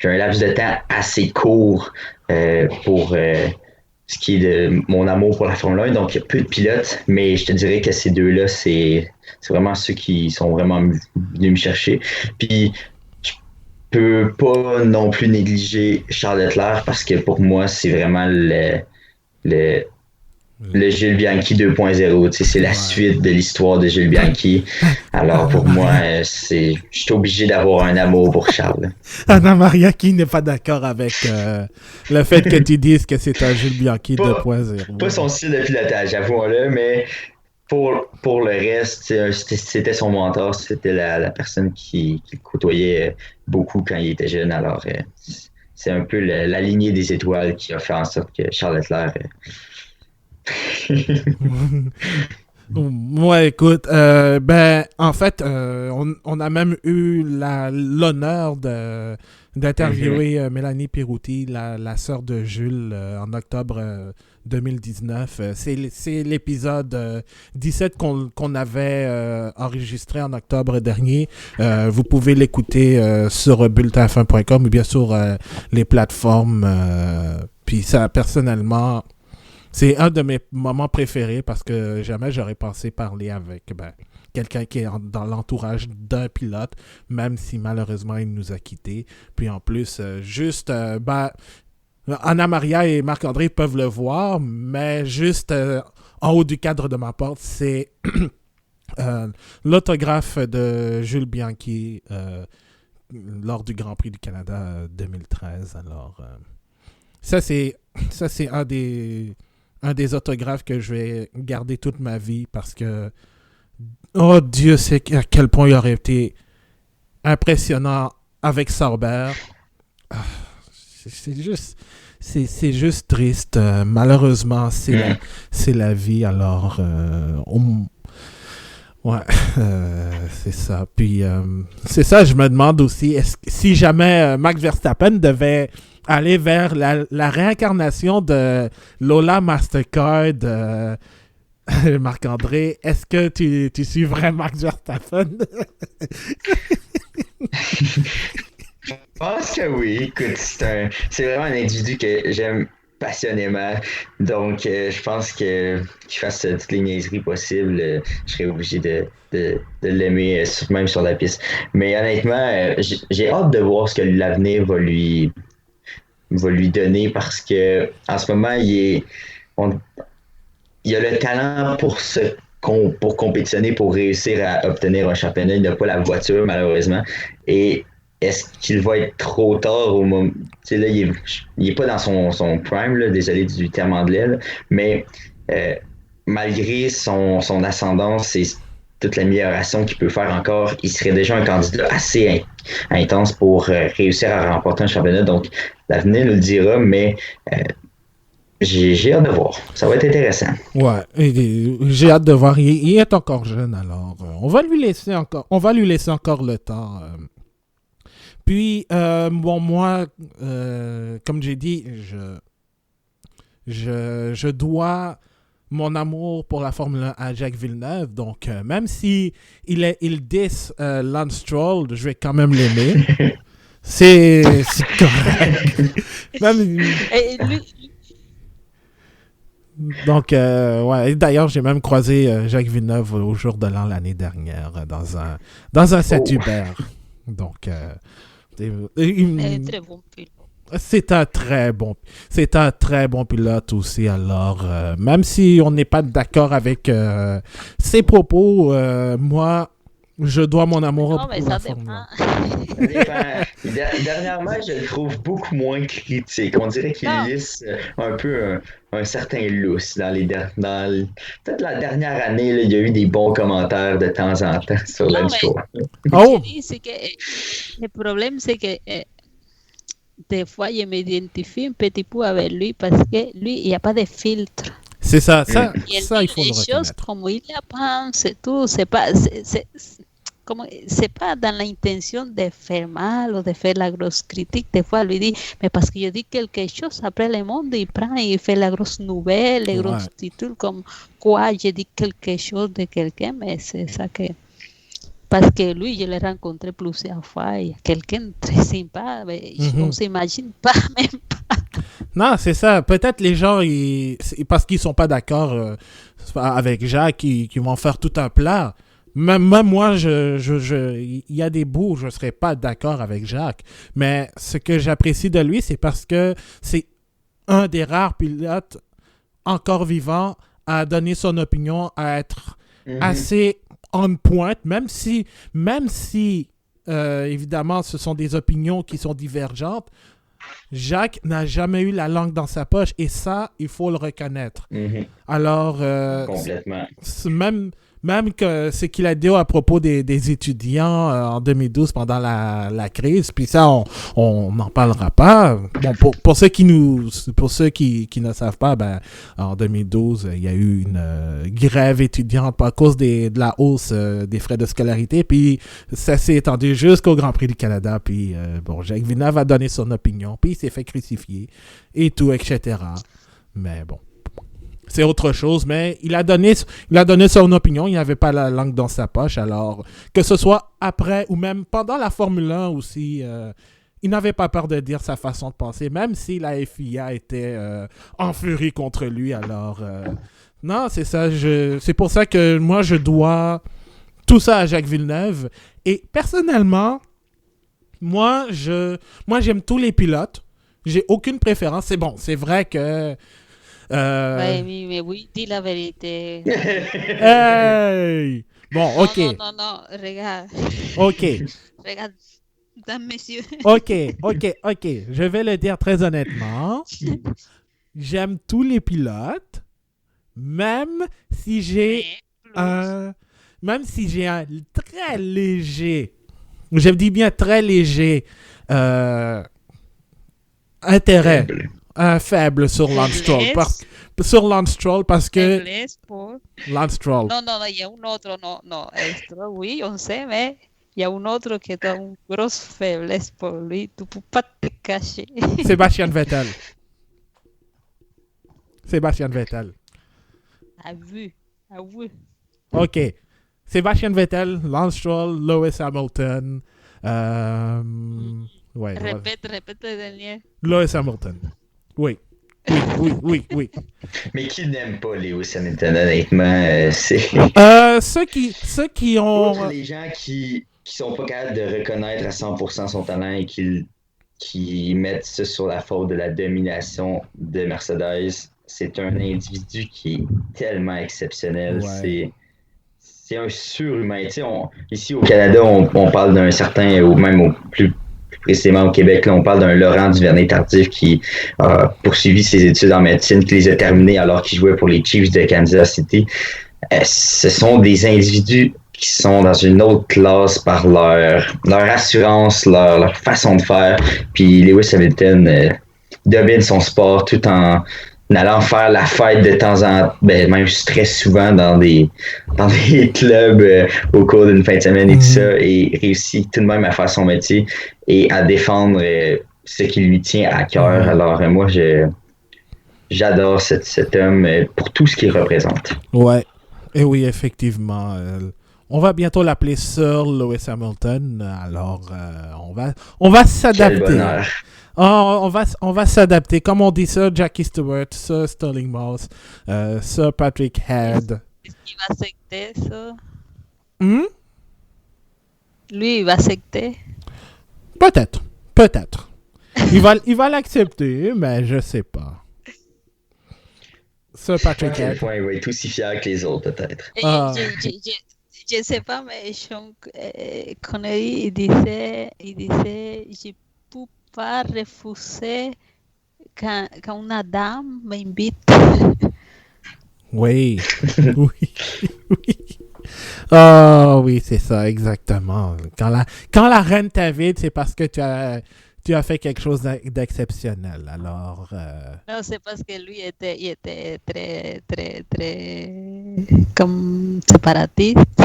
laps de temps assez court pour ce qui est de mon amour pour la Formule 1. Donc, il y a peu de pilotes, mais je te dirais que ces deux-là, c'est vraiment ceux qui sont vraiment venus me chercher. Puis, je peux pas non plus négliger Charles Leclerc parce que pour moi, c'est vraiment le, le Gilles Bianchi 2.0. Tu sais, c'est la Ouais. suite de l'histoire de Gilles Bianchi. Alors, pour moi, je suis obligé d'avoir un amour pour Charles. Anna Maria qui n'est pas d'accord avec le fait que tu dises que c'est un Jules Bianchi Pas- 2.0. Pas son style de pilotage, avouons-le, mais pour le reste, c'était son mentor, c'était la personne qui le côtoyait beaucoup quand il était jeune. Alors, c'est un peu la lignée des étoiles qui a fait en sorte que Charles Leclerc. Ouais, écoute, en fait, on a même eu l'honneur d'interviewer Mélanie Pirouti, la sœur de Jules, en octobre 2019. C'est l'épisode 17 qu'on avait enregistré en octobre dernier. Vous pouvez l'écouter sur bulletinf1.com ou bien sur les plateformes. Puis ça, personnellement... C'est un de mes moments préférés parce que jamais j'aurais pensé parler avec quelqu'un qui est dans l'entourage d'un pilote, même si malheureusement il nous a quittés. Puis en plus, Anna Maria et Marc-André peuvent le voir, mais juste en haut du cadre de ma porte, c'est l'autographe de Jules Bianchi lors du Grand Prix du Canada 2013. Alors, ça c'est un des autographes que je vais garder toute ma vie parce que, oh Dieu sait à quel point il aurait été impressionnant avec Sauber. Ah, c'est juste triste. Malheureusement, c'est la vie. Alors, ouais, c'est ça. Puis, c'est ça, je me demande aussi, si jamais Max Verstappen devait aller vers la réincarnation de Lola Mastercard, Marc-André, est-ce que tu suivrais Max Verstappen? Je pense que oui. Écoute, c'est vraiment un individu que j'aime passionnément. Donc, je pense qu'il fasse toutes les niaiseries possibles. Je serais obligé de l'aimer, même sur la piste. Mais honnêtement, j'ai hâte de voir ce que l'avenir va lui donner parce que en ce moment, il a le talent pour compétitionner, pour réussir à obtenir un championnat. Il n'a pas la voiture, malheureusement. Et est-ce qu'il va être trop tard au moment. Tu sais, là, il est pas dans son prime, là, désolé du terme anglais, là, mais malgré son ascendance et toute l'amélioration qu'il peut faire encore, il serait déjà un candidat assez intense pour réussir à remporter un championnat. Donc, l'avenir nous le dira, mais j'ai hâte de voir. Ça va être intéressant. Ouais, j'ai hâte de voir. Il est encore jeune, alors on va lui laisser encore le temps. Puis, bon, moi, comme j'ai dit, je dois mon amour pour la Formule 1 à Jacques Villeneuve. Donc, même si il diss Lance Stroll, je vais quand même l'aimer. C'est correct. Même, Et lui, donc, ouais. Et d'ailleurs, j'ai même croisé Jacques Villeneuve au jour de l'an l'année dernière dans un set Uber. Donc, très bon pilote. c'est un très bon pilote aussi. Alors, même si on n'est pas d'accord avec ses propos, moi, je dois mon amour Non, mais pour la ça Formule dépend. 1. Dernièrement, je le trouve beaucoup moins critique. On dirait qu'il Non. lisse un peu un certain lousse peut-être la dernière année, là, il y a eu des bons commentaires de temps en temps sur Non, Lance mais Stroll. Oh! je dis, c'est que le problème, c'est que des fois, je m'identifie un petit peu avec lui parce que lui, il n'y a pas de filtre. C'est ça, Et ça, il dit faut le les choses reconnaître. comme il la pense et tout. C'est pas dans l'intention de faire mal ou de faire la grosse critique. Des fois, lui dit, mais parce que je dis quelque chose, après le monde, il prend et il fait la grosse nouvelle, les gros titres comme quoi je dis quelque chose de quelqu'un, mais c'est ça que. Parce que lui, je l'ai rencontré plusieurs fois, et quelqu'un très sympa, mais on ne s'imagine pas même pas. Non, c'est ça. Peut-être les gens, c'est parce qu'ils sont pas d'accord avec Jacques, ils vont faire tout un plat. Même moi, il y a des bouts où je ne serais pas d'accord avec Jacques. Mais ce que j'apprécie de lui, c'est parce que c'est un des rares pilotes encore vivants à donner son opinion, à être assez on point, même si évidemment, ce sont des opinions qui sont divergentes. Jacques n'a jamais eu la langue dans sa poche et ça, il faut le reconnaître. Alors, Complètement. Même que ce qu'il a dit à propos des étudiants en 2012 pendant la crise, puis ça, on n'en parlera pas. Bon, pour ceux qui ne savent pas, ben, en 2012, il y a eu une grève étudiante à cause de la hausse des frais de scolarité, puis ça s'est étendu jusqu'au Grand Prix du Canada, puis bon, Jacques Villeneuve a donné son opinion, puis il s'est fait crucifier, et tout, etc. Mais bon. C'est autre chose, mais il a donné son opinion, il n'avait pas la langue dans sa poche, alors que ce soit après ou même pendant la Formule 1 aussi, il n'avait pas peur de dire sa façon de penser, même si la FIA était en furie contre lui, alors non, c'est ça, c'est pour ça que moi je dois tout ça à Jacques Villeneuve, et personnellement, moi j'aime tous les pilotes, j'ai aucune préférence, c'est bon, c'est vrai que Oui, mais oui, dis la vérité. Hey! Bon, ok. Non, regarde. Ok. Regarde, mesdames, messieurs. Ok. Je vais le dire très honnêtement. J'aime tous les pilotes, même si j'ai un très léger, je dis bien très léger, intérêt. Faible sur Lance Stroll. Lance Stroll parce que... Lance Stroll. Non, il y a un autre, non, Stroll, oui, on sait, mais il y a un autre qui a une grosse faiblesse pour lui, tu peux pas te cacher. Sébastien Vettel. À vu. Ok. Sébastien Vettel, Lance Stroll, Lewis Hamilton. Ouais. Répète le dernier. Lewis Hamilton. Oui. Mais qui n'aime pas Lewis Hamilton, honnêtement, c'est... Ceux qui ont... Outre les gens qui sont pas capables de reconnaître à 100% son talent et qui mettent ça sur la faute de la domination de Mercedes, c'est un individu qui est tellement exceptionnel. Ouais. C'est un surhumain. Ici au Canada, on parle d'un certain, ou même plus précisément au Québec, là, on parle d'un Laurent Duvernay-Tardif qui a poursuivi ses études en médecine, qui les a terminées alors qu'il jouait pour les Chiefs de Kansas City. Ce sont des individus qui sont dans une autre classe par leur assurance, leur façon de faire. Puis Lewis Hamilton domine son sport tout en allant faire la fête de temps en temps, même très souvent dans des clubs au cours d'une fin de semaine et tout ça, et réussit tout de même à faire son métier et à défendre ce qui lui tient à cœur. Alors moi, j'adore cet homme pour tout ce qu'il représente. Ouais, et oui, effectivement. On va bientôt l'appeler Sir Lewis Hamilton, alors on va s'adapter. Quel bonheur. On va s'adapter. Comme on dit Sir Jackie Stewart, Sir Sterling Moss, Sir Patrick Head. Est-ce qu'il va accepter ça? Lui, il va accepter? Peut-être. Il va l'accepter, mais je sais pas. Sir Patrick Head. Il va être aussi fier que les autres, peut-être. Je sais pas, mais Sean Connery, il disait, je peux pas refuser quand une dame m'invite. Oui. Oh oui, c'est ça, exactement. Quand la reine t'invite, c'est parce que tu as fait quelque chose d'exceptionnel. Alors. Non, c'est parce que lui il était très, très, très comme séparatiste.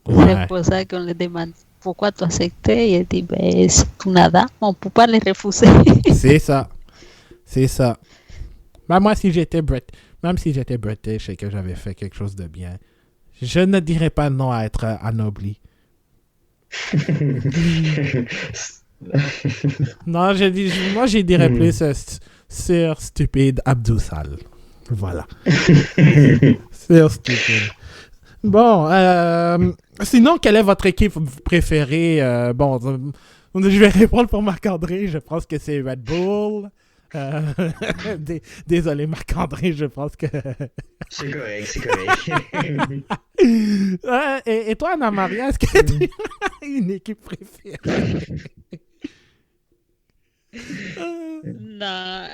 Ouais. C'est pour ça qu'on le demande pourquoi tu acceptes. Il dit c'est une dame, on ne peut pas le refuser. C'est ça. Mais moi, même si j'étais British et que j'avais fait quelque chose de bien, je ne dirais pas non à être anobli. Non, moi, je dirais plus Sir Stupide Abdoussal. Voilà. Sir Stupide. Bon, sinon, quelle est votre équipe préférée? Je vais répondre pour Marc-André. Je pense que c'est Red Bull. Désolé, Marc-André, je pense que... C'est correct. Et toi, Anna-Maria, est-ce que tu as une équipe préférée? Non,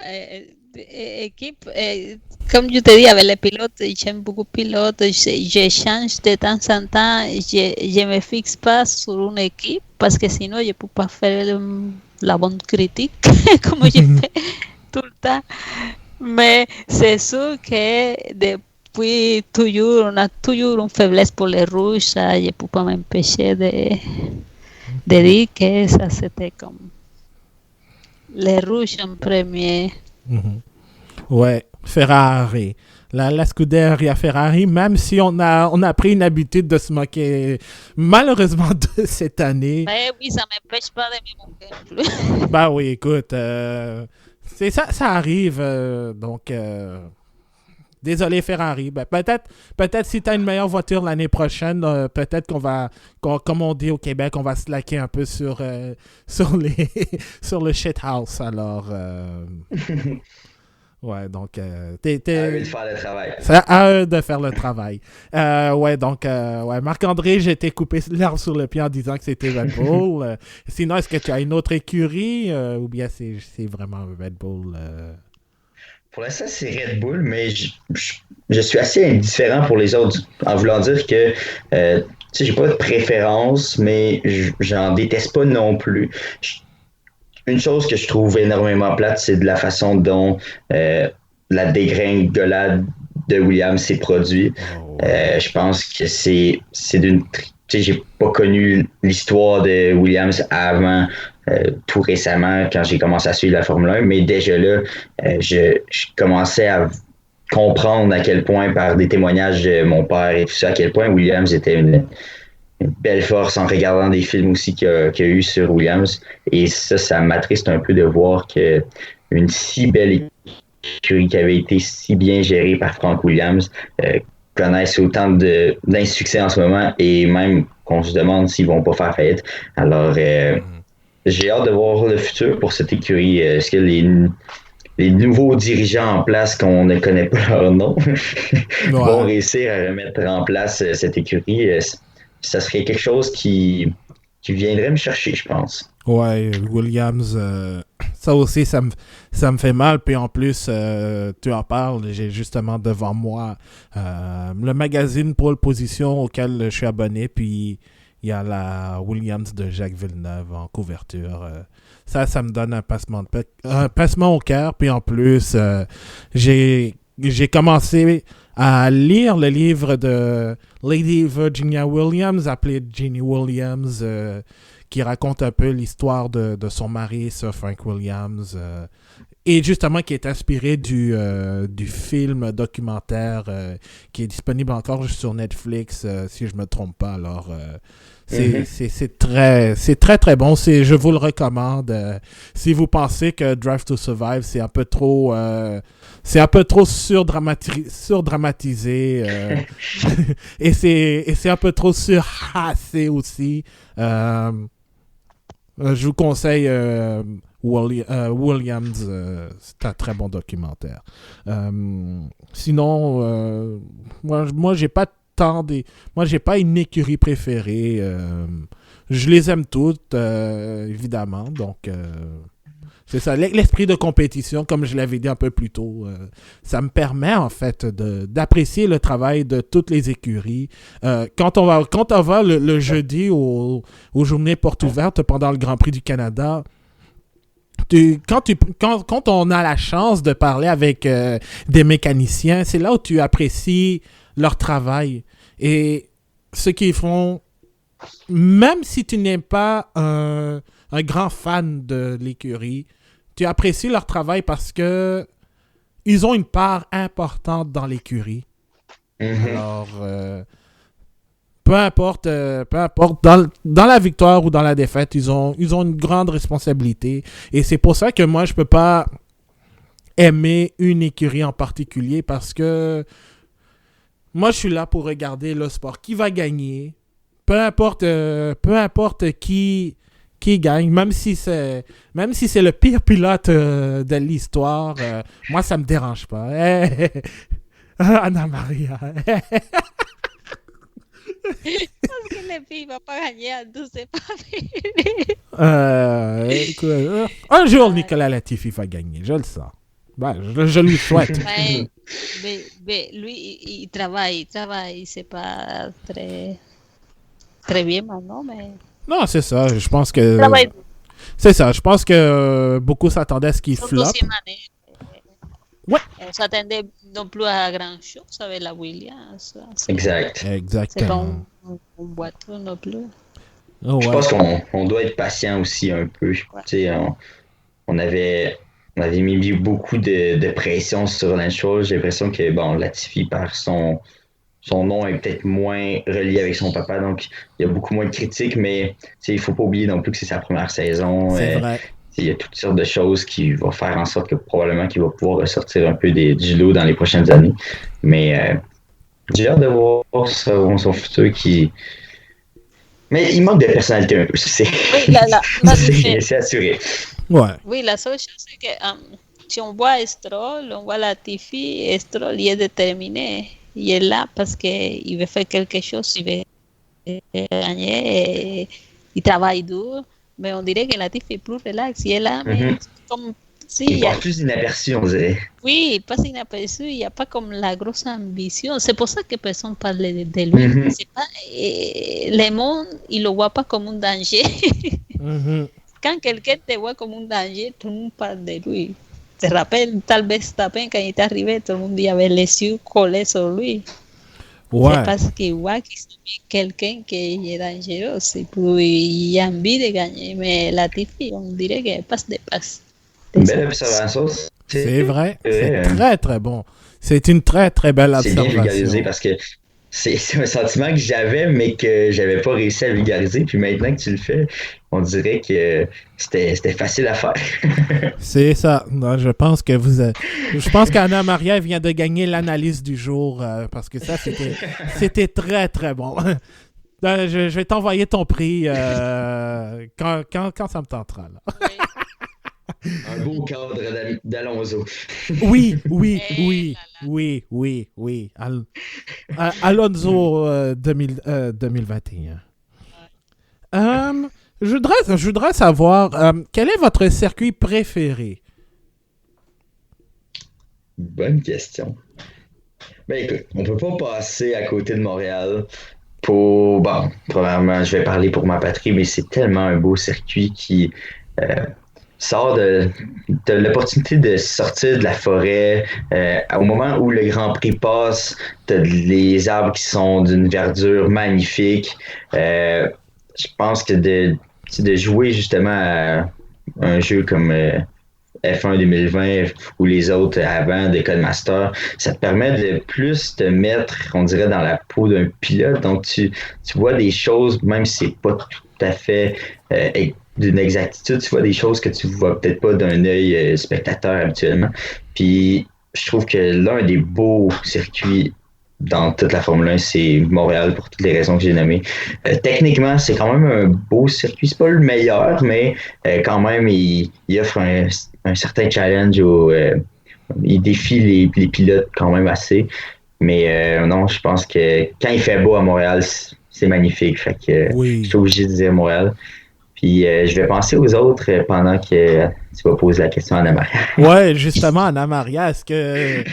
équipe, comme je te dis, avec les pilotes, j'aime beaucoup pilotes, je change de temps en temps, je me fixe pas sur une équipe parce que sinon je peux pas faire la bonne critique comme je fais tout le temps. Mais c'est sûr que depuis toujours, on a toujours une faiblesse pour les rouges, ça, je peux pas m'empêcher de dire que ça c'était comme les rouges en premier. Ouais, Ferrari. La Scuderia Ferrari, même si on a pris une habitude de se moquer, malheureusement, de cette année. Mais oui, ça m'empêche pas de me moquer. Bah oui, écoute, c'est ça arrive, donc désolé Ferrari. Ben, peut-être si tu as une meilleure voiture l'année prochaine, peut-être comme on dit au Québec, on va slacker un peu sur le shithouse. Alors, ouais, donc À eux de faire le travail. C'est à eux de faire le travail. Ouais, Marc-André, j'ai été coupé l'herbe sur le pied en disant que c'était Red Bull. Sinon, est-ce que tu as une autre écurie ou bien c'est vraiment Red Bull? Pour l'instant, c'est Red Bull, mais je suis assez indifférent pour les autres, en voulant dire que j'ai pas de préférence, mais j'en déteste pas non plus. Une chose que je trouve énormément plate, c'est de la façon dont la dégringolade de Williams s'est produite. Je pense que c'est d'une... j'ai pas connu l'histoire de Williams avant tout récemment, quand j'ai commencé à suivre la Formule 1, mais déjà là, je commençais à comprendre à quel point, par des témoignages de mon père et tout ça, à quel point Williams était une belle force en regardant des films aussi qu'il y a eu sur Williams. Et ça m'attriste un peu de voir que une si belle écurie qui avait été si bien gérée par Frank Williams connaissent autant d'insuccès en ce moment et même qu'on se demande s'ils vont pas faire faillite. Alors, j'ai hâte de voir le futur pour cette écurie. Est-ce que les nouveaux dirigeants en place qu'on ne connaît pas leur nom vont réussir à remettre en place cette écurie? Ça serait quelque chose qui viendrait me chercher, je pense. Ouais, Williams, ça aussi, ça me fait mal. Puis en plus, tu en parles, j'ai justement devant moi le magazine Pole Position auquel je suis abonné. Puis il y a la Williams de Jacques Villeneuve en couverture. Ça me donne un passement au cœur. Puis en plus, j'ai commencé à lire le livre de Lady Virginia Williams, appelé Jeannie Williams, qui raconte un peu l'histoire de son mari, Sir Frank Williams, et justement qui est inspiré du film documentaire qui est disponible encore sur Netflix, si je ne me trompe pas. Alors, c'est très très bon. Je vous le recommande. Si vous pensez que Drive to Survive c'est un peu trop surdramatisé et c'est un peu trop surhassé aussi. Je vous conseille Williams, c'est un très bon documentaire. Sinon, moi j'ai pas j'ai pas une écurie préférée. Je les aime toutes, évidemment. Donc, c'est ça. L'esprit de compétition, comme je l'avais dit un peu plus tôt, ça me permet, en fait, d'apprécier le travail de toutes les écuries. Quand on va le jeudi aux journées portes ouvertes pendant le Grand Prix du Canada, quand on a la chance de parler avec des mécaniciens, c'est là où tu apprécies leur travail et ce qu'ils font, même si tu n'es pas un grand fan de l'écurie, tu apprécies leur travail parce que ils ont une part importante dans l'écurie. Alors, peu importe dans la victoire ou dans la défaite, ils ont une grande responsabilité et c'est pour ça que moi je peux pas aimer une écurie en particulier parce que moi, je suis là pour regarder le sport. Qui va gagner? Peu importe qui gagne, même si c'est le pire pilote de l'histoire, moi, ça me dérange pas. Anna Maria. Parce que les filles ne vont pas gagner à 12 Écoute, un jour, Nicolas Latifi va gagner, je le sens. Ben, je lui souhaite. Mais lui, il travaille, c'est pas très bien maintenant, mais... Non, c'est ça, je pense que... Il travaille C'est ça, je pense que beaucoup s'attendaient à ce qu'il sur floppe. deuxième année. Ouais. On s'attendait non plus à grand-chose avec la Williams. Exact. C'est Exactement. pas un boiteux non plus. Oh, Je ouais. pense qu'on doit être patient aussi un peu. Tu sais, on avait mis beaucoup de pression sur la chose. J'ai l'impression que bon, Latifi par son nom est peut-être moins relié avec son papa, donc il y a beaucoup moins de critiques, mais tu sais, il faut pas oublier non plus que c'est sa première saison. C'est vrai. Il y a toutes sortes de choses qui vont faire en sorte que probablement qu'il va pouvoir ressortir un peu du lot dans les prochaines années. Mais j'ai hâte de voir son futur qui. Mais il manque de personnalité un peu, c'est c'est assuré. Ouais. Oui, la seule chose, c'est que si on voit Stroll, on voit Latifi, Stroll, il est déterminé. Il est là parce qu'il veut faire quelque chose, il veut gagner, et il travaille dur. Mais on dirait que Latifi est plus relax. Il est là, mais comme si... Il passe plus inaperçu, on dirait. Oui, il passe inaperçu. Il n'y a pas comme la grosse ambition. C'est pour ça que personne parle de lui. C'est pas, le monde, il ne le voit pas comme un danger. Quand quelqu'un te voit comme un danger, tout le monde parle de lui. Te rappelles, tal vez Verstappen, quand il est arrivé, tout le monde y avait les yeux collés sur lui. Ouais. C'est parce qu'il voit qu'il est quelqu'un qui est dangereux. Et puis, il a envie de gagner. Mais Latifi, on dirait qu'elle passe des passes. Belle observation. C'est vrai. C'est très, très bon. C'est une très, très belle observation. C'est bien vulgarisé parce que c'est un sentiment que j'avais, mais que j'avais pas réussi à vulgariser. Puis maintenant que tu le fais, on dirait que c'était facile à faire. C'est ça. Non, je pense que je pense qu'Anna Maria vient de gagner l'analyse du jour parce que ça, c'était très, très bon. Je vais t'envoyer ton prix quand ça me tentera. Là. Un beau cadre d'Alonso. Oui. Alonso 2021. Je voudrais savoir, quel est votre circuit préféré? Bonne question. Ben écoute, on peut pas passer à côté de Montréal bon, premièrement, je vais parler pour ma patrie, mais c'est tellement un beau circuit qui sort de l'opportunité de sortir de la forêt. Au moment où le Grand Prix passe, t'as les arbres qui sont d'une verdure magnifique. Je pense que de jouer justement à un jeu comme F1 2020 ou les autres avant de Codemaster, ça te permet de plus te mettre, on dirait, dans la peau d'un pilote. Donc, tu vois des choses, même si c'est pas tout à fait d'une exactitude, tu vois des choses que tu vois peut-être pas d'un œil spectateur habituellement. Puis, je trouve que l'un des beaux circuits dans toute la Formule 1, c'est Montréal pour toutes les raisons que j'ai nommées. Techniquement, c'est quand même un beau circuit. C'est pas le meilleur, mais quand même, il offre un certain challenge. Il défie les pilotes quand même assez. Mais non, je pense que quand il fait beau à Montréal, c'est magnifique. Fait que je suis obligé de dire Montréal. Puis je vais penser aux autres pendant que tu vas poser la question à Anna Maria. Ouais, justement, Anna Maria, est-ce que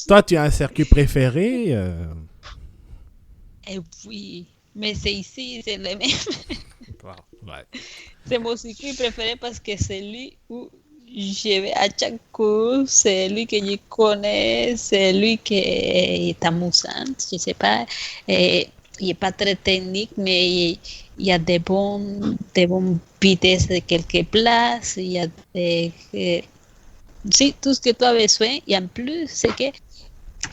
toi, tu as un circuit préféré? Oui, mais c'est ici, c'est le même. Ouais. C'est mon circuit préféré parce que c'est lui où je vais à chaque course, c'est lui que je connais, c'est lui qui est amusant, je sais pas. Il n'est pas très technique, mais il y a des bonnes vitesses de quelques places, il y a sí, tout ce que tu as besoin. Et en plus, c'est que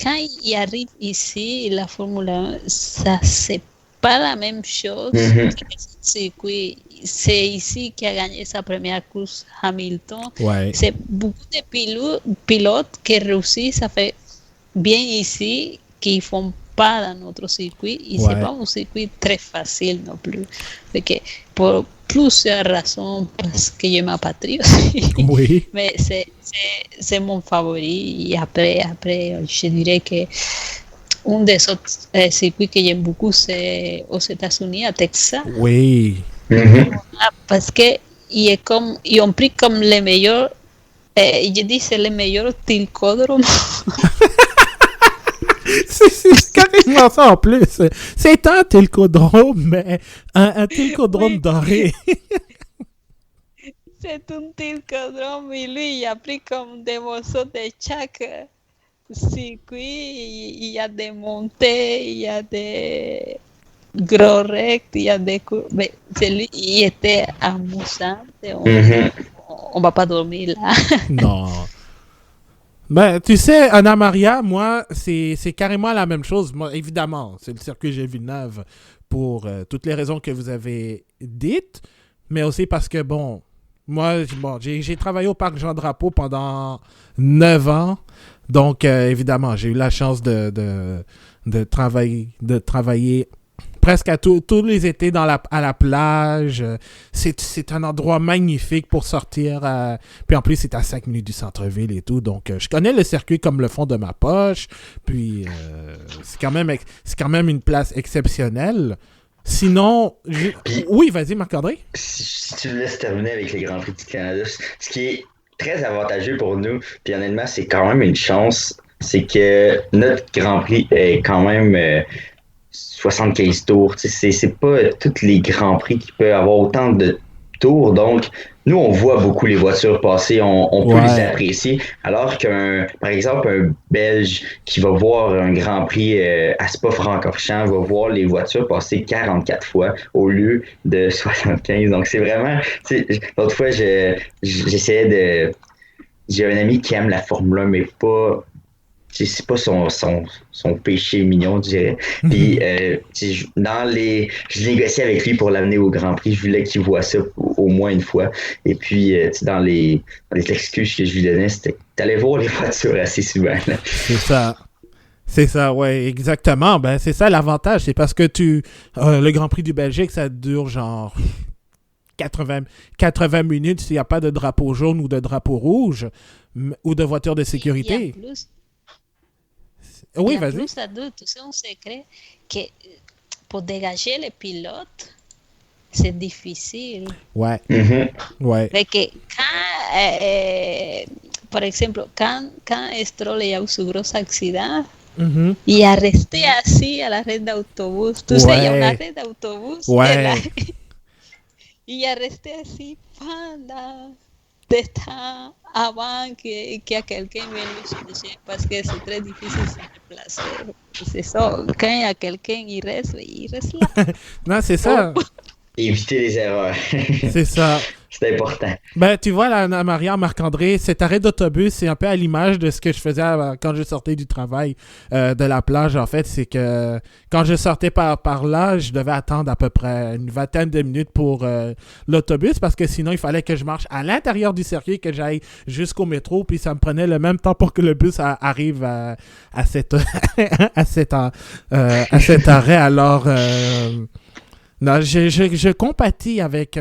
quand il arrive ici, la Formule 1, ça se pas la même chose Mhm. que le circuit. C'est ici qui a gagné sa première course Hamilton. Ouais. C'est beaucoup de pilotes qui réussissent à faire bien ici, qui font pas dans notre circuit. Et c'est Ouais. pas un circuit très facile non plus. Fait que pour plusieurs raisons, parce que je m'apatrie aussi. Oui. Mais c'est mon favori. Et après, je dirais que un des autres circuits que j'aime beaucoup, c'est aux États-Unis, à Texas. Oui. Mhm. Parce que ils ont pris comme les meilleurs, je dis c'est les meilleurs tilcodromes. C'est carrément ça en plus. C'est un tilcodrome, mais un tilcodrome Oui. doré. C'est un tilcodrome et lui, il a pris comme des morceaux de chaque circuit. Il y a des montées, il y a des gros rects, il y a des courbes. Mais celui, il était amusant. Mhm. On va pas dormir là. Non. Ben, tu sais, Anna Maria, moi, c'est carrément la même chose. Moi, évidemment, c'est le circuit Gilles Villeneuve pour toutes les raisons que vous avez dites, mais aussi parce que, bon, moi, j'ai travaillé au Parc Jean-Drapeau pendant 9 ans. Donc, évidemment, j'ai eu la chance de travailler presque à tous les étés à la plage. C'est un endroit magnifique pour sortir. Puis en plus, c'est à 5 minutes du centre-ville et tout. Donc, je connais le circuit comme le fond de ma poche. Puis, c'est quand même une place exceptionnelle. Sinon, Puis, oui, vas-y, Marc-André. si tu me laisses terminer avec les Grands Prix du Canada, ce qui est très avantageux pour nous, puis honnêtement, c'est quand même une chance, c'est que notre Grand Prix est quand même 75 tours. Tu sais, c'est pas tous les Grands Prix qui peuvent avoir autant de tours. Donc, nous, on voit beaucoup les voitures passer, on peut les Ouais. apprécier. Alors par exemple, un Belge qui va voir un Grand Prix à Spa-Francorchamps va voir les voitures passer 44 fois au lieu de 75. Donc, c'est vraiment. Tu sais, l'autre fois, j'essayais de. J'ai un ami qui aime la Formule 1, mais pas. C'est pas son péché mignon, je dirais. Puis, je négociais avec lui pour l'amener au Grand Prix. Je voulais qu'il voit ça au moins une fois. Et puis, dans les excuses que je lui donnais, c'était t'allais voir les voitures assez souvent. Là. C'est ça. C'est ça, ouais, exactement. Ben, c'est ça l'avantage. C'est parce que le Grand Prix du Belgique, ça dure genre 80 minutes s'il n'y a pas de drapeau jaune ou de drapeau rouge ou de voiture de Et sécurité. y Oui, en vas-y. plus, Adu, tu sais un secret que pour dégager les pilotes, c'est difficile. Ouais, Mhm. ouais. Fait que quand, por ejemplo, quand Stroll a eu su gros accident, Mhm. il a resté assis à l'arrêt d'autobus. Tu sais, il y a un Ouais. arrêt d'autobus. Ouais. Il a resté assis pendant des temps avant que quelqu'un vienne le chercher parce que c'est très difficile de se déplacer. C'est ça, quand il y a quelqu'un, il reste là. Non, c'est ça. Éviter les erreurs. C'est ça. C'est important. Ben, tu vois, là, Maria, Marc-André, cet arrêt d'autobus, c'est un peu à l'image de ce que je faisais quand je sortais du travail de la plage. En fait, c'est que quand je sortais par là, je devais attendre à peu près une vingtaine de minutes pour l'autobus parce que sinon, il fallait que je marche à l'intérieur du circuit, que j'aille jusqu'au métro, puis ça me prenait le même temps pour que le bus arrive à cet arrêt. Alors, non, je compatis avec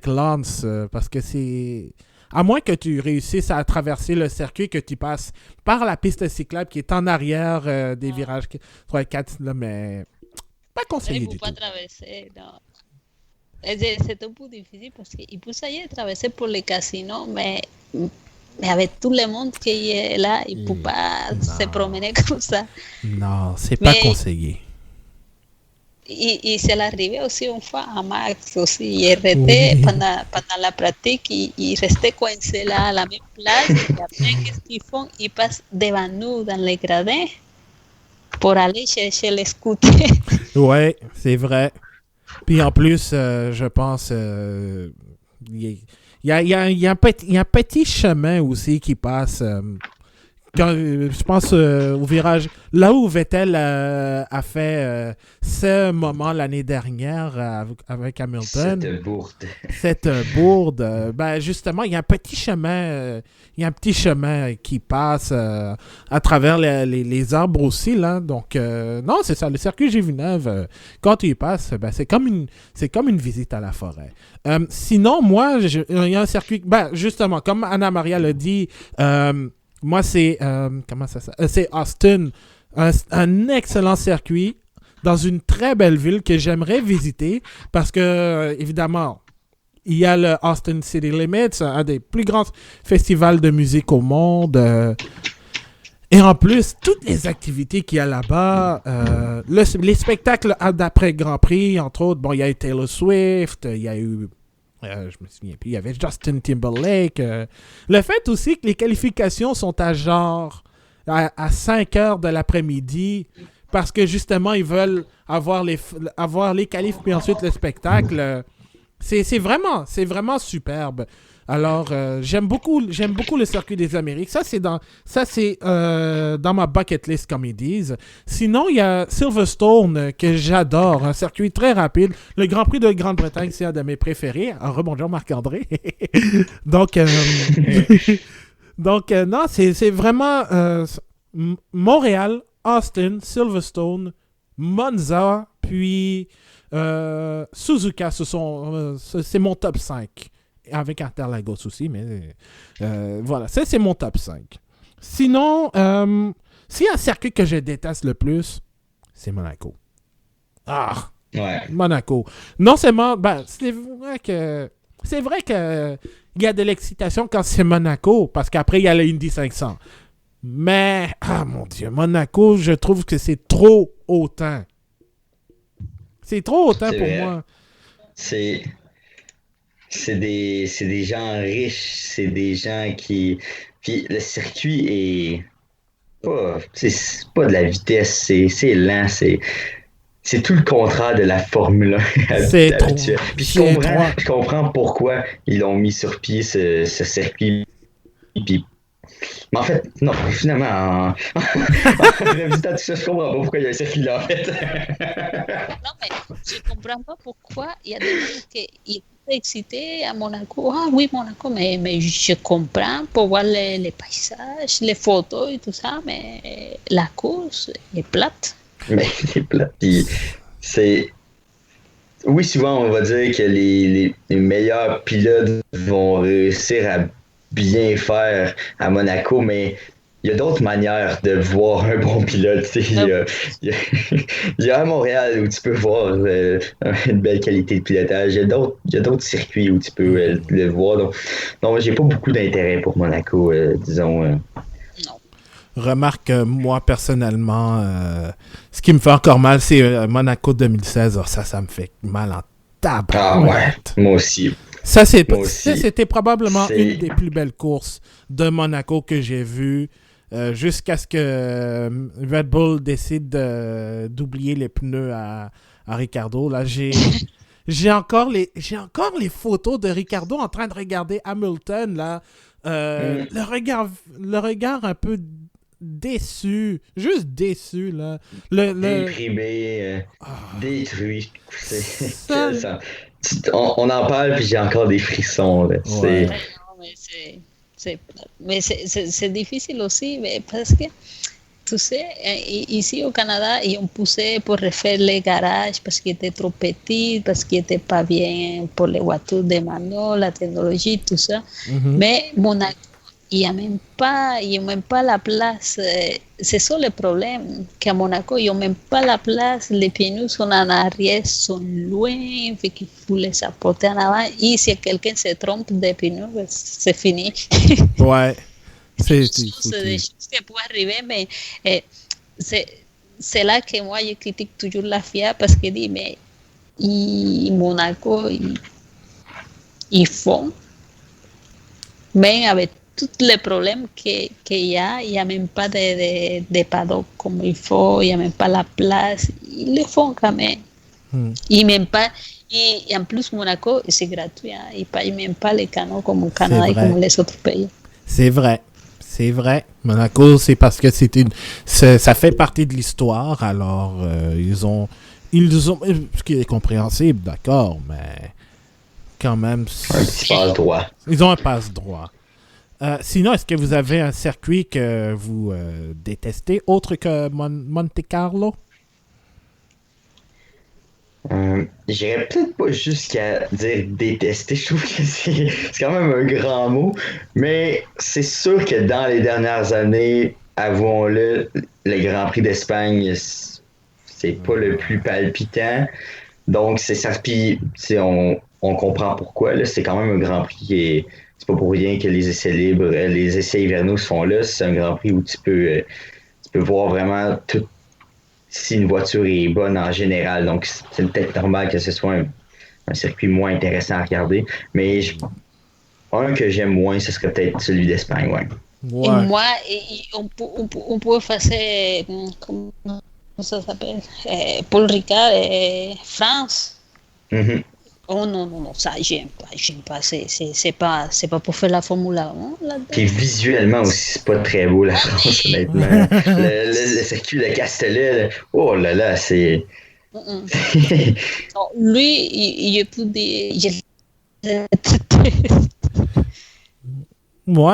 Lance parce que c'est... À moins que tu réussisses à traverser le circuit, que tu passes par la piste cyclable qui est en arrière des virages 3 et 4, là, mais pas Il conseillé ne du peut pas tout. traverser, non. C'est un peu difficile parce qu'il peut essayer de traverser pour les casinos, mais avec tout le monde qui est là, il ne peut pas se Non. promener comme ça. Non, c'est pas Mais conseillé. y se l'arrivait aussi une fois à Max aussi. Il est resté Oui. pendant la pratique, il restait coincé là à la même place. Et après, qu'est-ce qu'ils font? Ils passent devant nous dans les gradins pour aller chercher les scooters. Ouais, c'est vrai. Puis en plus, je pense, il y a un petit chemin aussi qui passe je pense au virage, là où Vettel a fait ce moment l'année dernière avec Hamilton. Cette bourde. Cette bourde, ben justement, il y a un petit chemin qui passe à travers les arbres aussi, là. Donc, non, c'est ça, le circuit G-Villeneuve, quand tu y passes, ben, c'est comme une visite à la forêt. Sinon, moi, il y a un circuit, ben, justement, comme Anna-Maria l'a dit, moi, c'est, c'est Austin, un excellent circuit dans une très belle ville que j'aimerais visiter parce que, évidemment, il y a le Austin City Limits, un des plus grands festivals de musique au monde. Et en plus, toutes les activités qu'il y a là-bas, les spectacles d'après Grand Prix, entre autres, bon, il y a eu Taylor Swift, il y a eu... je me souviens plus, il y avait Justin Timberlake. Le fait aussi que les qualifications sont à genre à 5 heures de l'après-midi parce que justement, ils veulent avoir les qualifs puis ensuite le spectacle. C'est vraiment superbe. Alors, j'aime beaucoup le circuit des Amériques. Ça, c'est dans ma bucket list, comme ils disent. Sinon, il y a Silverstone, que j'adore. Un circuit très rapide. Le Grand Prix de Grande-Bretagne, c'est un de mes préférés. Rebonjour, Marc-André. Donc, non, c'est vraiment Montréal, Austin, Silverstone, Monza, puis Suzuka. C'est mon top 5. Avec Interlagos aussi, mais voilà, ça c'est mon top 5. Sinon, s'il y a un circuit que je déteste le plus, c'est Monaco. Ah! Ouais. Monaco. Non seulement, c'est vrai que il y a de l'excitation quand c'est Monaco, parce qu'après il y a le Indy 500. Mais, mon Dieu, Monaco, je trouve que c'est trop hautain. C'est trop hautain pour moi. C'est des gens riches, c'est des gens qui... Puis le circuit est c'est pas de la vitesse, c'est lent, c'est tout le contraire de la Formule 1 C'est trop. habituelle. Puis je comprends pourquoi ils l'ont mis sur pied, ce circuit. Puis, mais en fait, non, finalement, en revisitant tout ça, je comprends pas pourquoi il y a un circuit là, en fait. Non, mais je comprends pas pourquoi il y a des gens qui excité à Monaco. Ah oui, Monaco, mais je comprends pour voir les paysages, les photos et tout ça, mais la course est plate. Mais elle est plate. Puis oui, souvent on va dire que les meilleurs pilotes vont réussir à bien faire à Monaco, mais il y a d'autres manières de voir un bon pilote. Il y a à Montréal où tu peux voir une belle qualité de pilotage. Il y a d'autres circuits où tu peux le voir. Donc, non, j'ai pas beaucoup d'intérêt pour Monaco, disons. Non. Remarque, moi, personnellement, ce qui me fait encore mal, c'est Monaco 2016. Oh, ça me fait mal en tabarouette. Ah ouais, moi aussi. C'était probablement une des plus belles courses de Monaco que j'ai vues. Jusqu'à ce que Red Bull décide d'oublier les pneus à Ricardo. Là, j'ai encore les photos de Ricardo en train de regarder Hamilton. Là, le regard un peu déçu, juste déçu là. Déprimé, détruit. On en parle puis j'ai encore des frissons. Là. Ouais. Mais c'est difficile aussi, mais parce que, tu sais, ici au Canada, ils ont poussé pour refaire les garages parce qu'ils étaient trop petits, parce qu'ils n'étaient pas bien pour les voitures de manuel, la technologie, tout ça. Mm-hmm. Mais Monaco, il n'y a même pas la place. C'est ça le problème, qu'à Monaco, ils n'ont même pas la place. Les pneus sont en arrière, sont loin, fait qu'il faut les apporter en avant. Et si quelqu'un se trompe des pneus, c'est fini. Ouais. C'est des choses qui peuvent arriver, mais c'est là que moi, je critique toujours la FIA parce que dit, mais Monaco, ils font, mais avec tous les problèmes qu'il y a même pas de paddock comme il faut, il n'y a même pas la place. Ils le font quand même. Et même pas. Et en plus, Monaco, c'est gratuit. Hein. Ils ne payent même pas les canaux comme au Canada et comme les autres pays. C'est vrai. C'est vrai. Monaco, c'est parce que ça fait partie de l'histoire. Alors, ils ont, ce qui est compréhensible, d'accord, mais quand même, Un petit passe-droit. ils ont un passe-droit. Sinon, est-ce que vous avez un circuit que vous détestez autre que Monte Carlo? J'irais peut-être pas jusqu'à dire détester, je trouve que c'est quand même un grand mot, mais c'est sûr que dans les dernières années, avouons-le, le Grand Prix d'Espagne, c'est pas le plus palpitant, donc c'est ça, puis on comprend pourquoi, là, c'est quand même un Grand Prix c'est pas pour rien que les essais libres, les essais hivernaux se font là, c'est un Grand Prix où tu peux voir vraiment tout si une voiture est bonne en général. Donc, c'est peut-être normal que ce soit un circuit moins intéressant à regarder. Mais un que j'aime moins, ce serait peut-être celui d'Espagne. Ouais. Et moi, on peut faire, comment ça s'appelle? Paul Ricard, France. Mm-hmm. Oh non, ça, j'aime pas. C'est pas pour faire la Formule 1 là-dedans. Puis visuellement aussi, c'est pas très beau la France, honnêtement. Le circuit de Castellet, oh là là, c'est. Non, lui, il est plus des. Pour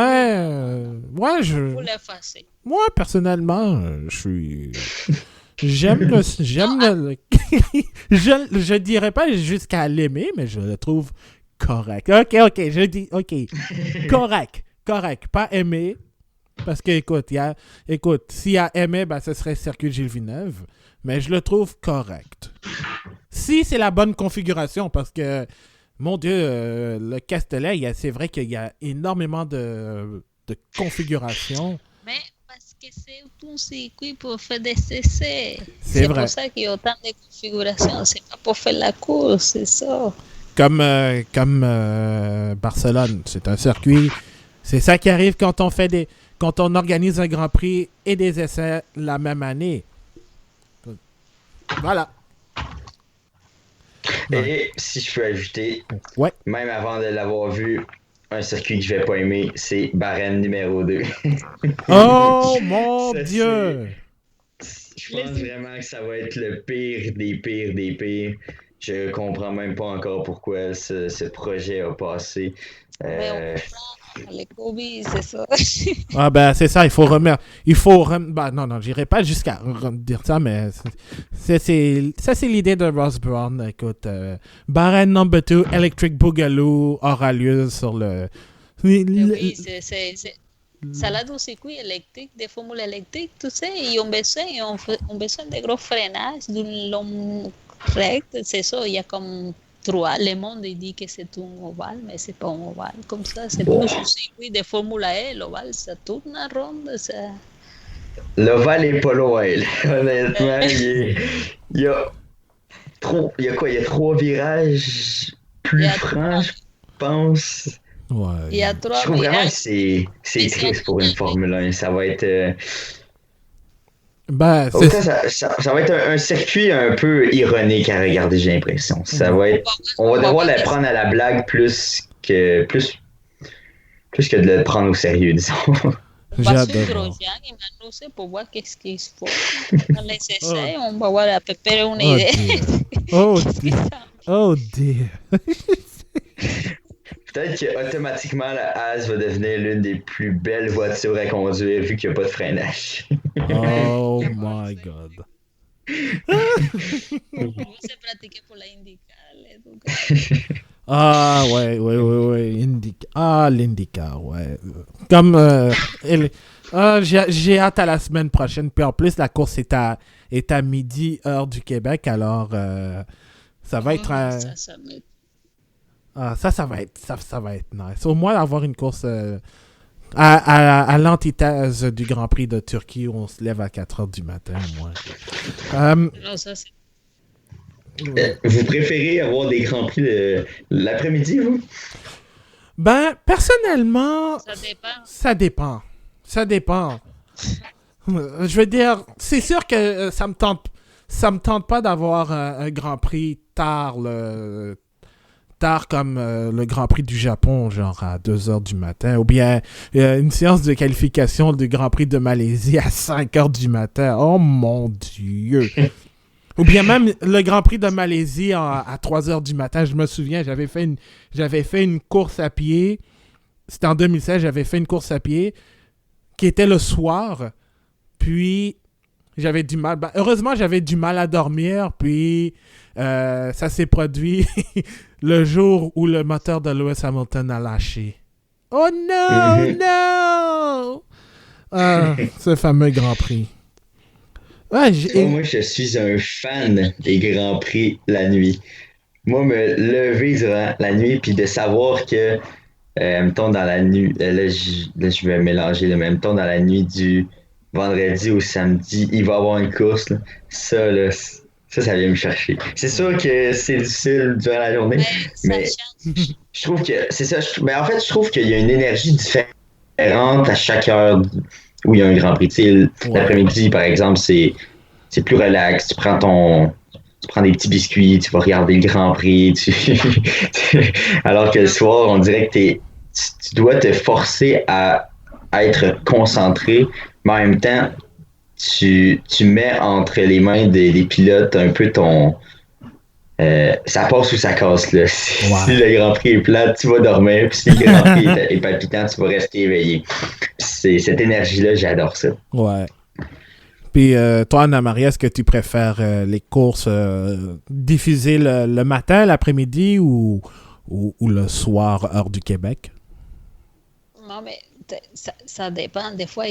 l'effacer. Moi, personnellement, je suis. Je dirais pas jusqu'à l'aimer, mais je le trouve correct. Ok, je dis, ok. Correct. Pas aimer. Parce que, écoute, s'il y a aimé, ben, ce serait Circuit Gilles Villeneuve. Mais je le trouve correct. Si c'est la bonne configuration, parce que, mon Dieu, le Castellet, c'est vrai qu'il y a énormément de configurations. Mais parce que c'est un circuit pour faire des essais. C'est vrai. Pour ça qu'il y a autant de configurations. C'est pas pour faire la course, c'est ça. Comme Barcelone, c'est un circuit. C'est ça qui arrive quand on organise un Grand Prix et des essais la même année. Voilà. Et si je peux ajouter, ouais. Même avant de l'avoir vu, un circuit que je vais pas aimer, c'est Bahreïn numéro 2. Oh mon Dieu! Je pense vraiment que ça va être le pire des pires des pires. Je comprends même pas encore pourquoi ce projet a passé. Les Kobe, c'est ça. Ah ben c'est ça, non, j'irai pas jusqu'à dire ça, mais c'est l'idée de Ross Brown. Écoute, Bahrain Number 2, Electric Boogaloo aura lieu sur le... Oui, ça a des circuits électriques, des formules électriques, tu sais, ils ont besoin de gros freinages, d'une longue recte, c'est ça, il y a comme... Le monde dit que c'est un ovale, mais c'est pas un ovale comme ça. C'est plus un circuit de Formule 1. L'ovale, ça tourne en ronde. Ça... L'ovale est pas loin. Honnêtement, il y a 3 virages plus francs, je pense. Ouais. Il y a 3 je trouve virages. Vraiment que c'est triste pour une Formule 1. Ça va être... Ben, ça va être un circuit un peu ironique à regarder, j'ai l'impression. On va devoir le prendre à la blague plus que de le prendre au sérieux, disons. J'adore. Pour voir qu'est-ce qu'il faut. Dans les essais, on va voir à peu près une idée. Oh dear. Peut-être qu'automatiquement, la Haas va devenir l'une des plus belles voitures à conduire vu qu'il n'y a pas de freinage. Oh my God. On va se pratiquer pour la IndyCar. Ah, ouais. l'IndyCar, ouais. Comme... j'ai hâte à la semaine prochaine. Puis en plus, la course est à midi, heure du Québec. Alors, ça va être... ça va être nice. Au moins, avoir une course à l'antithèse du Grand Prix de Turquie où on se lève à 4h du matin, au moins. Non, ça, c'est... Vous préférez avoir des Grands Prix l'après-midi, vous? Ben, personnellement... Ça dépend. Ça dépend. Je veux dire, c'est sûr que ça me tente pas d'avoir un Grand Prix tard tard comme le Grand Prix du Japon, genre à 2h du matin, ou bien une séance de qualification du Grand Prix de Malaisie à 5h du matin. Oh mon Dieu! Ou bien même le Grand Prix de Malaisie à 3h du matin. Je me souviens, j'avais fait une course à pied. C'était en 2016, j'avais fait une course à pied qui était le soir. Puis, j'avais du mal. Heureusement, j'avais du mal à dormir. Puis, ça s'est produit le jour où le moteur de Lewis Hamilton a lâché. Oh non, non! Ce fameux Grand Prix. Ouais, Moi, je suis un fan des Grands Prix la nuit. Moi, me lever durant la nuit, puis de savoir que, mettons, dans la nuit, là, je vais mélanger, là, mais mettons, dans la nuit du vendredi au samedi, il va y avoir une course, là. Ça vient me chercher. C'est sûr que c'est difficile durant la journée, mais je trouve que, c'est ça, mais en fait, je trouve qu'il y a une énergie différente à chaque heure où il y a un Grand Prix. Tu sais, l'après-midi, par exemple, c'est plus relax. Tu prends des petits biscuits, tu vas regarder le Grand Prix. Alors que le soir, on dirait que tu dois te forcer à être concentré, mais en même temps, tu mets entre les mains des pilotes un peu ton... ça passe ou ça casse, là. Si le Grand Prix est plat, tu vas dormir. Puis si le Grand Prix est palpitant, tu vas rester éveillé. C'est cette énergie-là, j'adore ça. Ouais. Puis toi, Anna-Marie, est-ce que tu préfères les courses diffusées le matin, l'après-midi ou le soir, heure du Québec? Non, mais ça dépend. Des fois,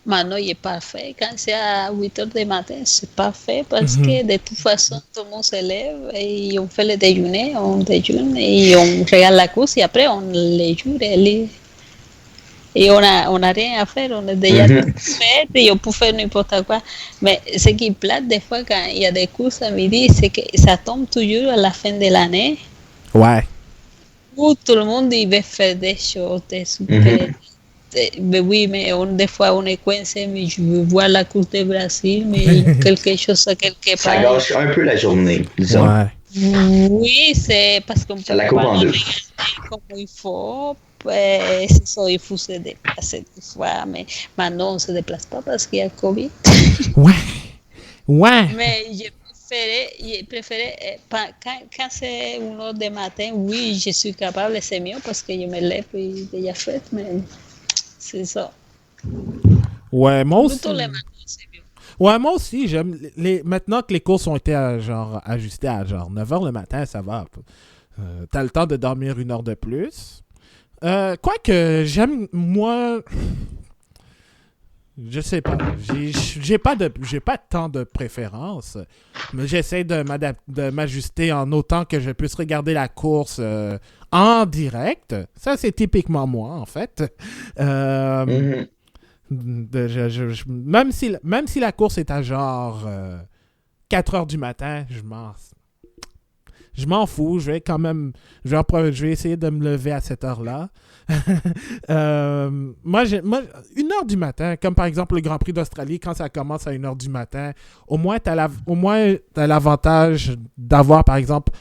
maintenant, il est parfait. Quand c'est à 8h du matin, c'est parfait parce que de toute façon, tout le monde se lève et on fait le déjeuner, on déjeune et on regarde la course et après, on les joue et on a rien à faire, on est déjà tout fait et on peut faire n'importe quoi. Mais ce qui est plate, des fois, quand il y a des courses à midi, c'est que ça tombe toujours à la fin de l'année. Ouais. Où tout le monde il veut faire des choses, des super. Mais oui, mais des fois on est coincé, mais je veux voir la course du Brésil, mais quelque chose à quelque part. Ça gâche un peu la journée, disons. Ouais. Oui, c'est parce qu'on ça la coupe en deux. Comme il faut. C'est ça, il faut se déplacer des fois, mais maintenant on ne se déplace pas parce qu'il y a le Covid. Ouais. Mais j'ai préféré quand c'est 1h du matin, oui, je suis capable, c'est mieux parce que je me lève et déjà fait, mais c'est ça. Ouais, moi aussi. Plutôt les matins, c'est mieux. Ouais, moi aussi, j'aime maintenant que les courses ont été ajustées à genre 9h le matin, ça va. T'as le temps de dormir 1 heure de plus. Quoique, j'aime, moi, je sais pas, j'ai pas tant de préférence, mais j'essaie de m'ajuster en autant que je puisse regarder la course en direct. Ça, c'est typiquement moi, en fait. Même si la course est à genre 4h du matin, je m'en fous, je vais essayer de me lever à cette heure-là. Moi, 1h du matin, comme par exemple le Grand Prix d'Australie, quand ça commence à 1h du matin, au moins, t'as l'avantage d'avoir, par exemple,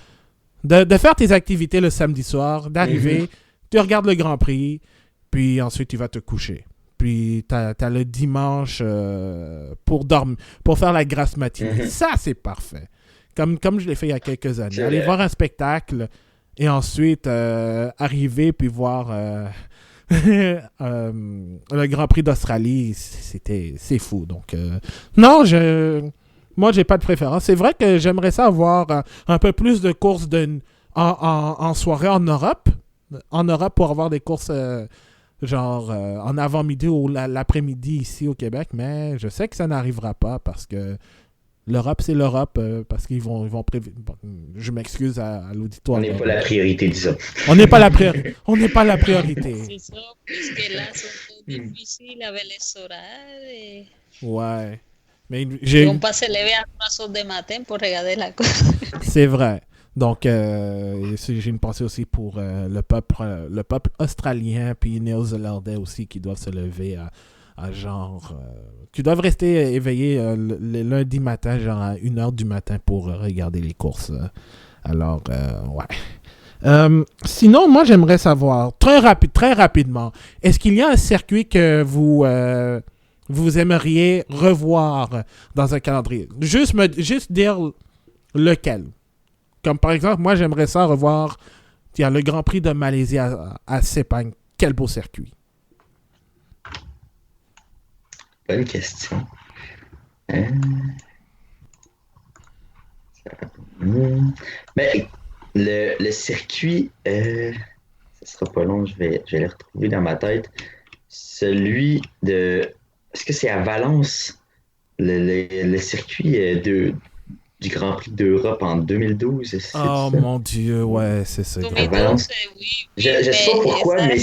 de faire tes activités le samedi soir, d'arriver, tu regardes le Grand Prix, puis ensuite tu vas te coucher. Puis t'as le dimanche pour faire la grasse matinée. Ça, c'est parfait. Comme je l'ai fait il y a quelques années. Aller voir un spectacle et ensuite arriver puis voir le Grand Prix d'Australie, c'est fou. Donc, non, moi, j'ai pas de préférence. C'est vrai que j'aimerais ça avoir un peu plus de courses en soirée en Europe. En Europe pour avoir des courses en avant-midi ou l'après-midi ici au Québec. Mais je sais que ça n'arrivera pas parce que l'Europe, c'est l'Europe, parce qu'ils vont je m'excuse à l'auditoire. On n'est pas la priorité, disons. On n'est pas la priorité. C'est ça, puisque là, c'est difficile avec les horaires. Ouais. Mais on peut se lever à 3h du matin pour regarder la course. C'est vrai. Donc, j'ai une pensée aussi pour le peuple australien puis néo-zélandais aussi qui doivent se lever à genre... qui doivent rester éveillés le lundi matin, genre à 1h du matin pour regarder les courses. Alors, ouais. Sinon, moi, j'aimerais savoir, très rapidement, est-ce qu'il y a un circuit que vous aimeriez revoir dans un calendrier? Juste dire lequel. Comme par exemple, moi, j'aimerais ça revoir, il y a le Grand Prix de Malaisie à Sepang. Quel beau circuit. Bonne question. Euh, Mais le circuit, ça sera pas long, je vais le retrouver dans ma tête. Celui de. Est-ce que c'est à Valence, le circuit du Grand Prix d'Europe en 2012? C'est Oh ça? mon Dieu, ouais, c'est ça. À Valence. Oui, Je oui, sais pas pourquoi, mais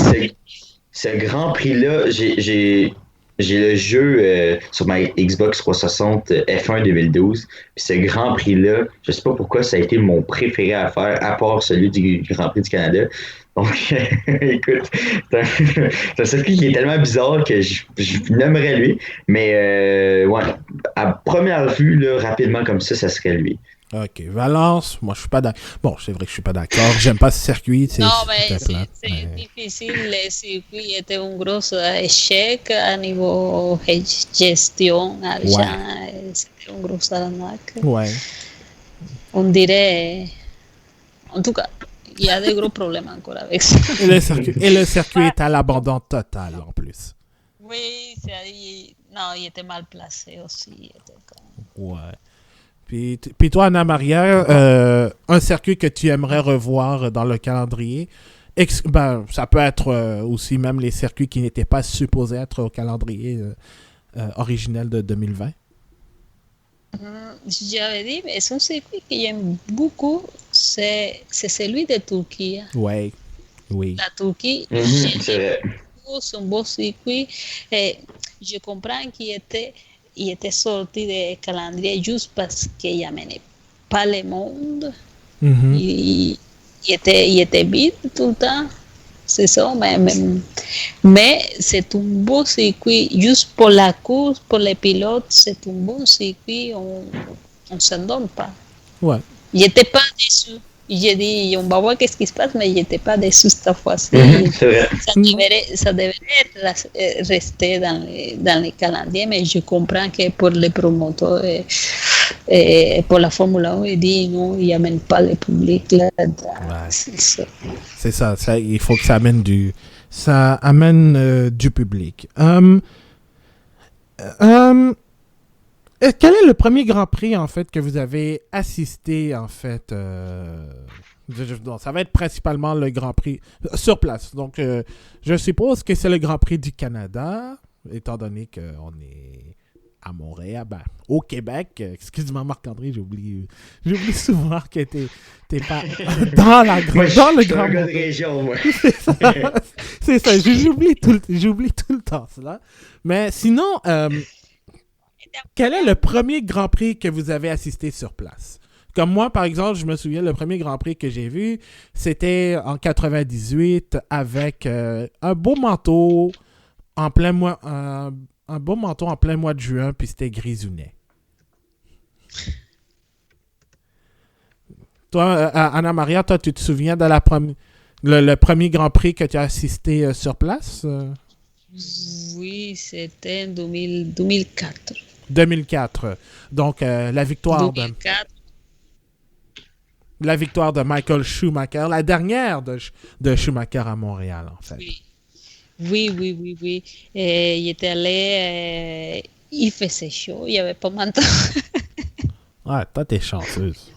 ce Grand Prix-là, j'ai le jeu sur ma Xbox 360 F1 2012. Puis ce Grand Prix-là, je sais pas pourquoi ça a été mon préféré à faire, à part celui du Grand Prix du Canada. Donc, écoute, c'est un circuit qui est tellement bizarre que je nommerais lui. Mais ouais, à première vue, là, rapidement comme ça serait lui. Ok, Valence, moi je suis pas d'accord. Bon, c'est vrai que je suis pas d'accord. J'aime pas ce circuit. Non, mais c'était plate, c'est mais- difficile. Le circuit était un gros échec à niveau gestion, argent. C'était un gros arnaque. Ouais. On dirait. En tout cas, il y a des gros problèmes encore avec ça. Et le circuit est à l'abandon total en plus. Oui, non, il était mal placé aussi. Il était comme- Ouais. Puis toi, Anna Maria, un circuit que tu aimerais revoir dans le calendrier, ça peut être aussi même les circuits qui n'étaient pas supposés être au calendrier originel de 2020. J'avais dit, mais c'est un circuit que j'aime beaucoup, c'est celui de Turquie. Ouais, oui. La Turquie, C'est vrai. c'est un beau circuit. Et je comprends il était sorti du calendrier juste parce qu'il n'amenait pas le monde. Mhm. Il était vide tout le temps. C'est ça, mais c'est un beau circuit. Juste pour la course, pour les pilotes, c'est un bon circuit. On ne s'en donne pas. Ouais. Il n'était pas déçu. J'ai dit, on va voir qu'est-ce qui se passe, mais il n'était pas déçu cette fois-ci. C'est vrai. Ça devrait rester dans les calendriers, mais je comprends que pour les promoteurs et pour la Formule 1, ils disent non, ils n'amènent pas le public là-dedans. Ouais. C'est ça. C'est ça, il faut que ça amène du public. Quel est le premier Grand Prix, en fait, que vous avez assisté, en fait non, ça va être principalement le Grand Prix sur place. Donc, je suppose que c'est le Grand Prix du Canada, étant donné qu'on est à Montréal, au Québec. Excuse-moi, Marc-André, j'oublie souvent que t'es pas dans le Je suis Grand un gars de Montréal. région, moi. C'est ça, j'oublie tout le temps cela. Mais sinon, quel est le premier Grand Prix que vous avez assisté sur place? Comme moi, par exemple, je me souviens, le premier Grand Prix que j'ai vu, c'était en 98 avec un beau manteau en plein mois, un beau manteau en plein mois de juin, puis c'était grisounet. Toi, Anna Maria, toi, tu te souviens de le premier Grand Prix que tu as assisté sur place? Oui, c'était en 2004. 2004. Donc, la victoire 2004. La victoire de Michael Schumacher, la dernière de Schumacher à Montréal, en fait. Oui. Et il était allé, il faisait chaud, il n'y avait pas manteau. Ouais, toi, t'es chanceuse.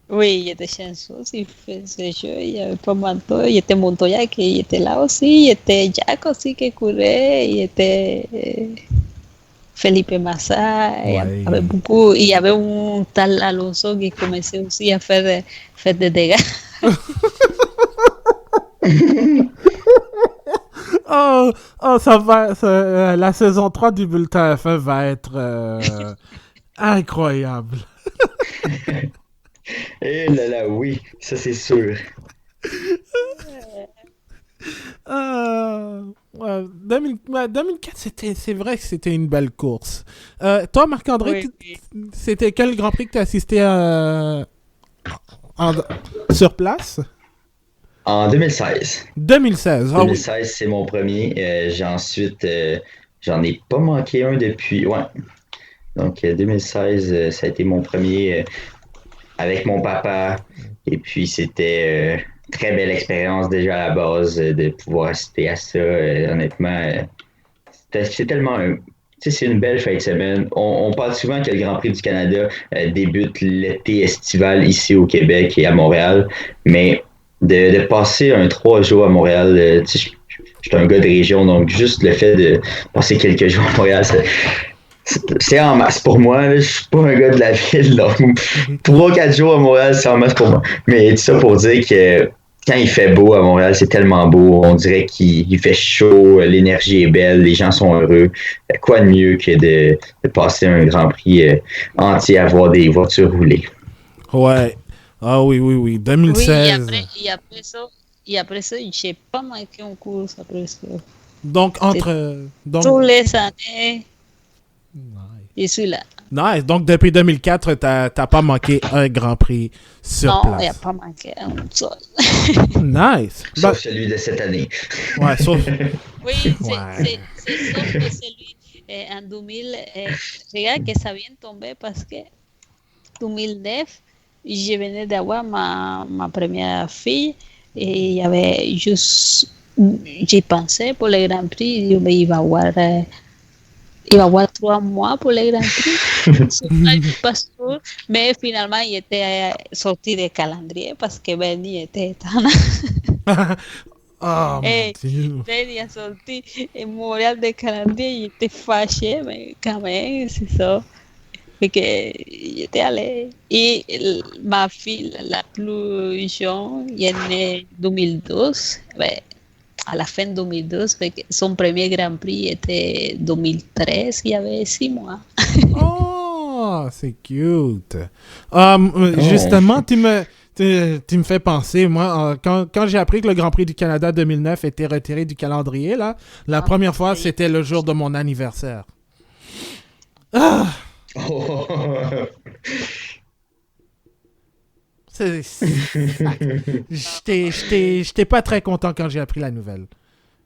Oui, il était chanceux, il faisait chaud, il n'y avait pas manteau. Il était Montoya qui était là aussi, il était Jack aussi qui courait, il était Felipe Massa, Ouais. il y avait un tal Alonso qui commençait aussi à faire des dégâts. La saison 3 du bulletin F1 va être incroyable. Eh là là, oui, ça c'est sûr. Ouais, 2004, c'est vrai que c'était une belle course. Toi, Marc-André, Oui. c'était quel Grand Prix que tu as assisté sur place? En 2016. 2016, ah oui. 2016, c'est mon premier. J'en ai pas manqué un depuis. Ouais. Donc, 2016, ça a été mon premier avec mon papa. Et puis, c'était très belle expérience déjà à la base de pouvoir assister à ça. Honnêtement, c'est tellement un. Tu sais, c'est une belle fin de semaine. On parle souvent que le Grand Prix du Canada débute l'été estival ici au Québec et à Montréal, mais de passer un 3 jours à Montréal, tu sais, je suis un gars de région, donc juste le fait de passer quelques jours à Montréal, c'est en masse pour moi. Là. Je suis pas un gars de la ville, donc 3-4 jours à Montréal, c'est en masse pour moi. Mais tout ça pour dire que quand il fait beau à Montréal, c'est tellement beau. On dirait qu'il fait chaud, l'énergie est belle, les gens sont heureux. Quoi de mieux que de passer un Grand Prix entier à voir des voitures rouler. Ouais. Ah oui, oui, oui. Oui, 2016. y après ça, j'ai pas manqué en course après ça. Donc, donc, Tous les années, je suis là. nice. Donc, depuis 2004, t'as pas manqué un Grand Prix sur Non, il n'y a place. pas manqué un seul. Nice. Bah, Sauf celui de cette année. ouais, sauf... Oui, Ouais. c'est sauf que celui en 2000, regarde que ça vient de tomber parce que 2009, je venais d'avoir ma première fille et il y avait juste, j'ai pensé pour le Grand Prix, il va avoir 3 mois pour le Grand Prix. Pas sûr, mais finalement, il était sorti de calendrier parce que Benny était tan... Oh, mon Dieu. Benny a sorti en Montréal de calendrier, il était fâché, mais quand même, c'est ça. Fait que j'étais allée. Et ma fille, la plus jeune, elle est née en 2012. Ben, à la fin de 2012, fait que son premier Grand Prix était 2013, il y avait 6 mois. Oh, c'est cute. Justement, tu me fais penser, moi, quand j'ai appris que le Grand Prix du Canada 2009 était retiré du calendrier, là, la première fois, c'était le jour de mon anniversaire. Ah! Oh. J'étais pas très content quand j'ai appris la nouvelle.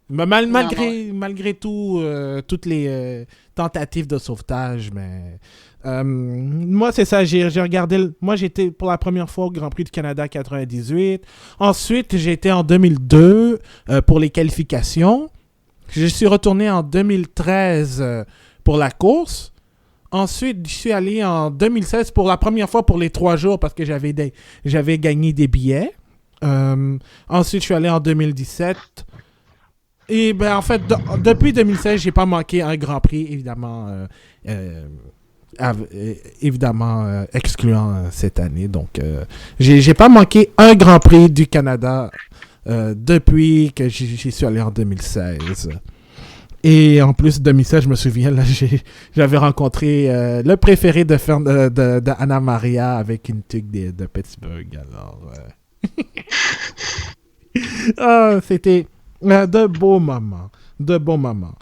Mais malgré tout, toutes les tentatives de sauvetage, mais moi c'est ça, j'ai regardé, moi j'étais pour la première fois au Grand Prix du Canada 98. Ensuite j'ai été en 2002 pour les qualifications. Je suis retourné en 2013 pour la course. Ensuite, je suis allé en 2016 pour la première fois pour les 3 jours parce que j'avais gagné des billets. Ensuite, je suis allé en 2017. Et ben en fait, depuis 2016, j'ai pas manqué un Grand Prix, évidemment, excluant cette année. Donc, j'ai pas manqué un Grand Prix du Canada depuis que j'y suis allé en 2016. Et en plus, 2016, je me souviens, là, j'avais rencontré le préféré de Anna Maria avec une tuque de Pittsburgh. Alors, c'était de beaux moments. De bons moments.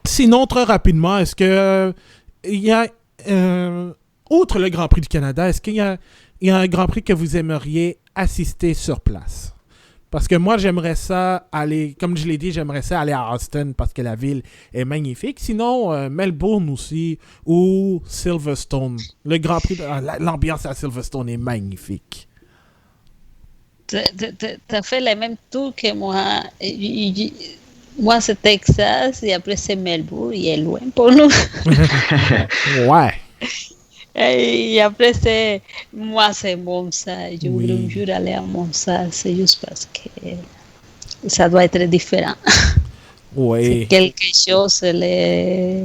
Sinon, très rapidement, est-ce que il y a, outre le Grand Prix du Canada, est-ce qu'il y a un Grand Prix que vous aimeriez assister sur place? Parce que moi, j'aimerais ça aller, comme je l'ai dit, j'aimerais ça aller à Austin parce que la ville est magnifique. Sinon, Melbourne aussi ou Silverstone. Le Grand Prix, l'ambiance à Silverstone est magnifique. T'as fait le même tour que moi. Moi, c'est Texas et après, c'est Melbourne. Il est loin pour nous. Ouais. Et après, moi, c'est Monza. Je voudrais un jour aller à Monza. C'est juste parce que ça doit être différent. Oui. C'est quelque chose, c'est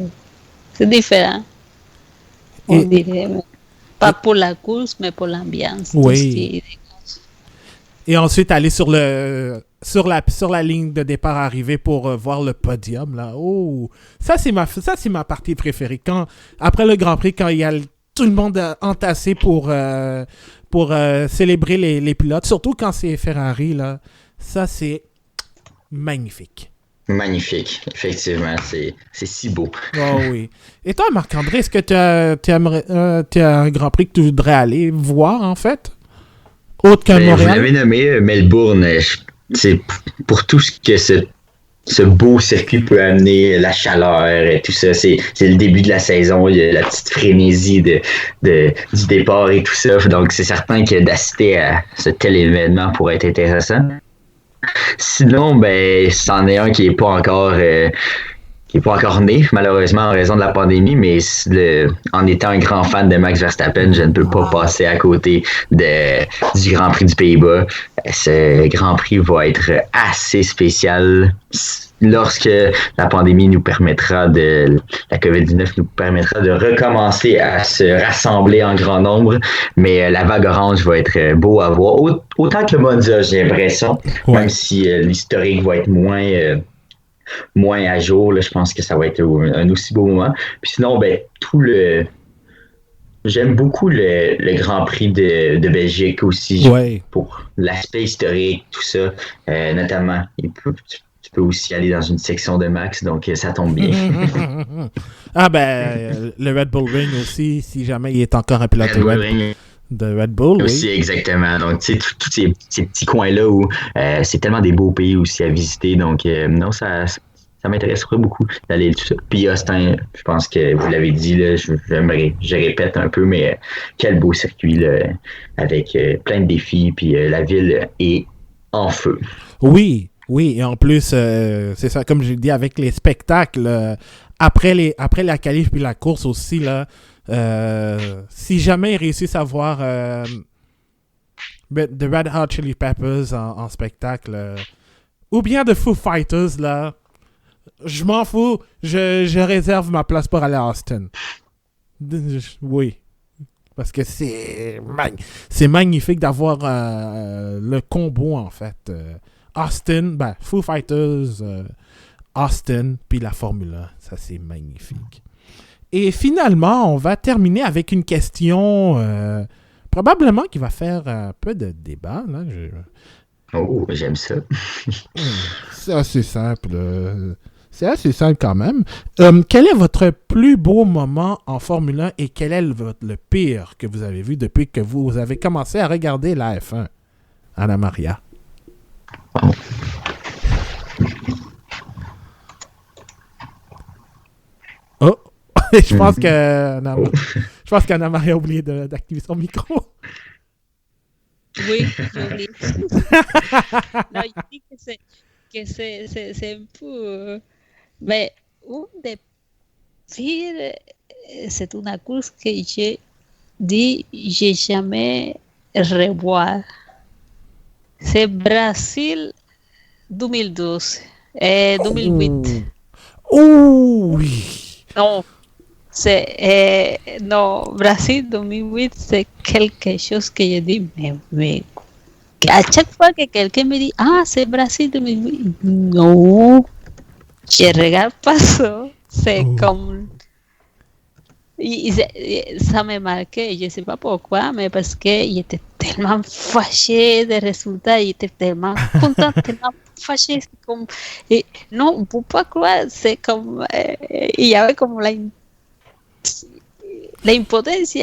différent. On dirait. Pas pour la course, mais pour l'ambiance. Oui. Et ensuite, aller sur la ligne de départ arrivée pour voir le podium. Là. Oh, ça, c'est ma partie préférée. Après le Grand Prix, quand il y a tout le monde entassé pour célébrer les pilotes, surtout quand c'est Ferrari, là, ça, c'est magnifique. Magnifique, effectivement, c'est si beau. Oh oui. Et toi, Marc-André, est-ce que tu as un Grand Prix que tu voudrais aller voir, en fait? Autre qu'à Vous Montréal? l'avez nommé, Melbourne, c'est pour tout ce que ce beau circuit peut amener, la chaleur et tout ça. C'est le début de la saison, il y a la petite frénésie du départ et tout ça. Donc, c'est certain que d'assister à ce tel événement pourrait être intéressant. Sinon, ben, c'en est un qui est pas encore né, malheureusement, en raison de la pandémie, mais en étant un grand fan de Max Verstappen, je ne peux pas passer à côté du Grand Prix du Pays-Bas. Ce Grand Prix va être assez spécial lorsque la pandémie nous permettra la COVID-19 nous permettra de recommencer à se rassembler en grand nombre, mais la vague orange va être beau à voir. Autant que le Monza, j'ai l'impression, Ouais. même si l'historique va être moins à jour, là, je pense que ça va être un aussi beau moment. Puis sinon, ben, j'aime beaucoup le Grand Prix de Belgique aussi, Ouais. pour l'aspect historique, tout ça. Notamment, tu peux aussi aller dans une section de Max, donc ça tombe bien. Ah ben, le Red Bull Ring aussi, si jamais il est encore un pilote Red Bull Ring de Red Bull, aussi, oui. exactement. Donc, tu sais, tous ces petits coins-là où c'est tellement des beaux pays aussi à visiter. Donc, non, ça m'intéresserait beaucoup d'aller tout ça. Puis Austin, je pense que vous l'avez dit, là, je répète un peu, mais quel beau circuit là, avec plein de défis. Puis la ville est en feu. Oui, et en plus, c'est ça, comme je l'ai dit, avec les spectacles, après la qualif puis la course aussi, là, si jamais ils réussissent à voir The Red Hot Chili Peppers en spectacle, ou bien The Foo Fighters, là, je m'en fous, je réserve ma place pour aller à Austin. Oui. Parce que c'est magnifique d'avoir le combo, en fait. Austin, Foo Fighters, Austin, puis la Formule 1. Ça, c'est magnifique. Et finalement, on va terminer avec une question probablement qui va faire un peu de débat. Là. Oh, j'aime ça. C'est assez simple. C'est assez simple quand même. Quel est votre plus beau moment en Formule 1 et quel est le pire que vous avez vu depuis que vous avez commencé à regarder la F1, Anna Maria? Oh! Je pense qu'Anna Maria a oublié d'activer son micro. Oui, j'ai oublié. Non, il dit que c'est un peu... Mais une des pires, c'est une course que j'ai dit j'ai jamais revoir. C'est Brésil 2012 et 2008. Oh oui! Non, non, Brésil 2008, c'est quelque chose que je dis, mais à chaque fois que quelqu'un me dit, c'est Brésil 2008, non, je regarde pas ça, c'est comme... Ça me marquait, je ne sais pas pourquoi, mais parce qu'il était tellement fâché des résultats, il était tellement content, tellement fâché, comme... Et non, on ne peut pas croire, c'est comme... il y avait comme l'impotence.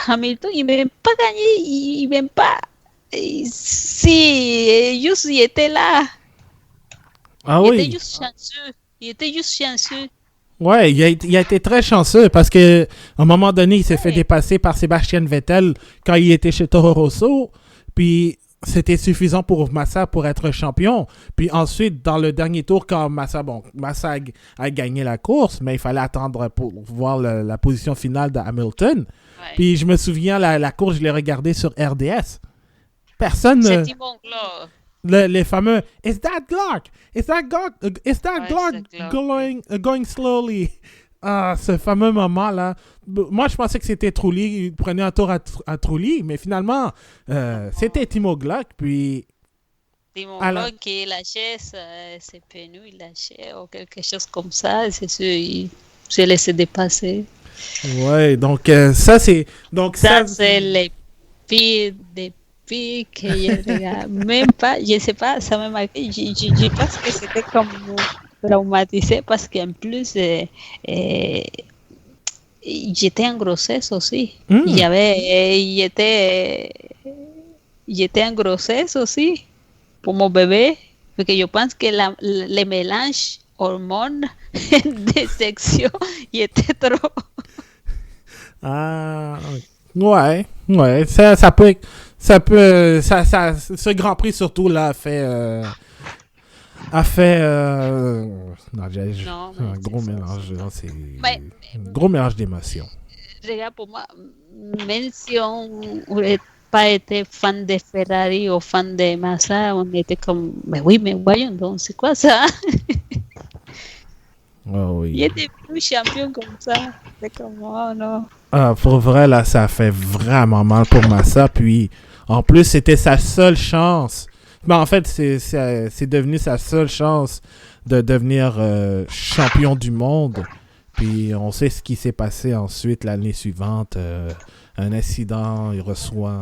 Hamilton, il ne veut pas gagner, il ne veut pas... Si, juste, il était là. Il était juste chanceux. Ouais, il a été très chanceux parce que à un moment donné, il s'est fait dépasser par Sébastien Vettel quand il était chez Toro Rosso. Puis c'était suffisant pour Massa pour être champion. Puis ensuite, dans le dernier tour, quand Massa a gagné la course, mais il fallait attendre pour voir la position finale de Hamilton. Ouais. Puis je me souviens, la course, je l'ai regardée sur RDS. Personne... C'est Timon Glock. Les fameux Is that Glock? Is that Glock going slowly? Ce fameux moment-là. Moi, je pensais que c'était Trulli. Il prenait un tour à Trulli, mais finalement, c'était Timo Glock. Puis. Timo Glock qui lâchait ses pneus, il lâchait ou quelque chose comme ça. C'est sûr, il s'est laissé dépasser. Ouais, donc ça, c'est. Donc, ça, c'est les pires des que je regarde. Même pas, je sais pas, ça m'a marqué. Je pense que c'était comme traumatisé parce qu'en plus, j'étais en grossesse aussi. Il j'étais en grossesse aussi pour mon bébé, parce que je pense que les mélanges hormones de section, il était trop. Ah, ouais, ce Grand Prix surtout là non, un gros mélange, c'est un gros mélange d'émotions. Regarde, pour moi, même si on n'aurait pas été fan de Ferrari ou fan de Massa, on était comme, mais oui, mais voyons donc, c'est quoi ça? Oh, oui. Il était plus champion comme ça. C'est comme, oh non. Ah, pour vrai, là, ça fait vraiment mal pour Massa. Puis, en plus, c'était sa seule chance. Mais en fait, c'est devenu sa seule chance de devenir champion du monde. Puis, on sait ce qui s'est passé ensuite l'année suivante. Un incident, il reçoit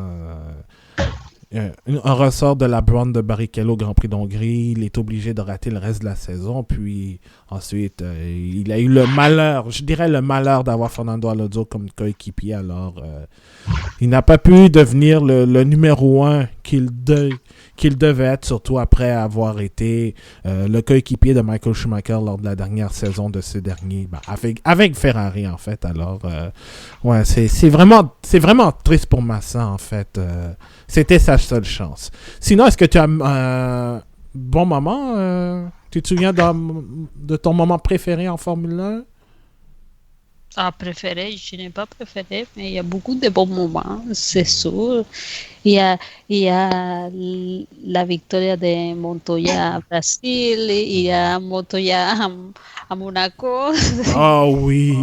un ressort de la Brown de Barrichello au Grand Prix d'Hongrie. Il est obligé de rater le reste de la saison. Puis ensuite, il a eu le malheur, je dirais le malheur d'avoir Fernando Alonso comme coéquipier. Alors, il n'a pas pu devenir le numéro 1 qu'il devait être, surtout après avoir été le coéquipier de Michael Schumacher lors de la dernière saison de ce dernier, avec Ferrari en fait. Alors, ouais, c'est vraiment triste pour Massa en fait. C'était sa seule chance. Sinon, est-ce que tu as un bon moment? Tu te souviens de ton moment préféré en Formule 1? Ah, préféré, je n'ai pas préféré, mais il y a beaucoup de bons moments, c'est sûr. Il y a la victoire de Montoya à Brasil, il y a Montoya à Monaco. Oh oui!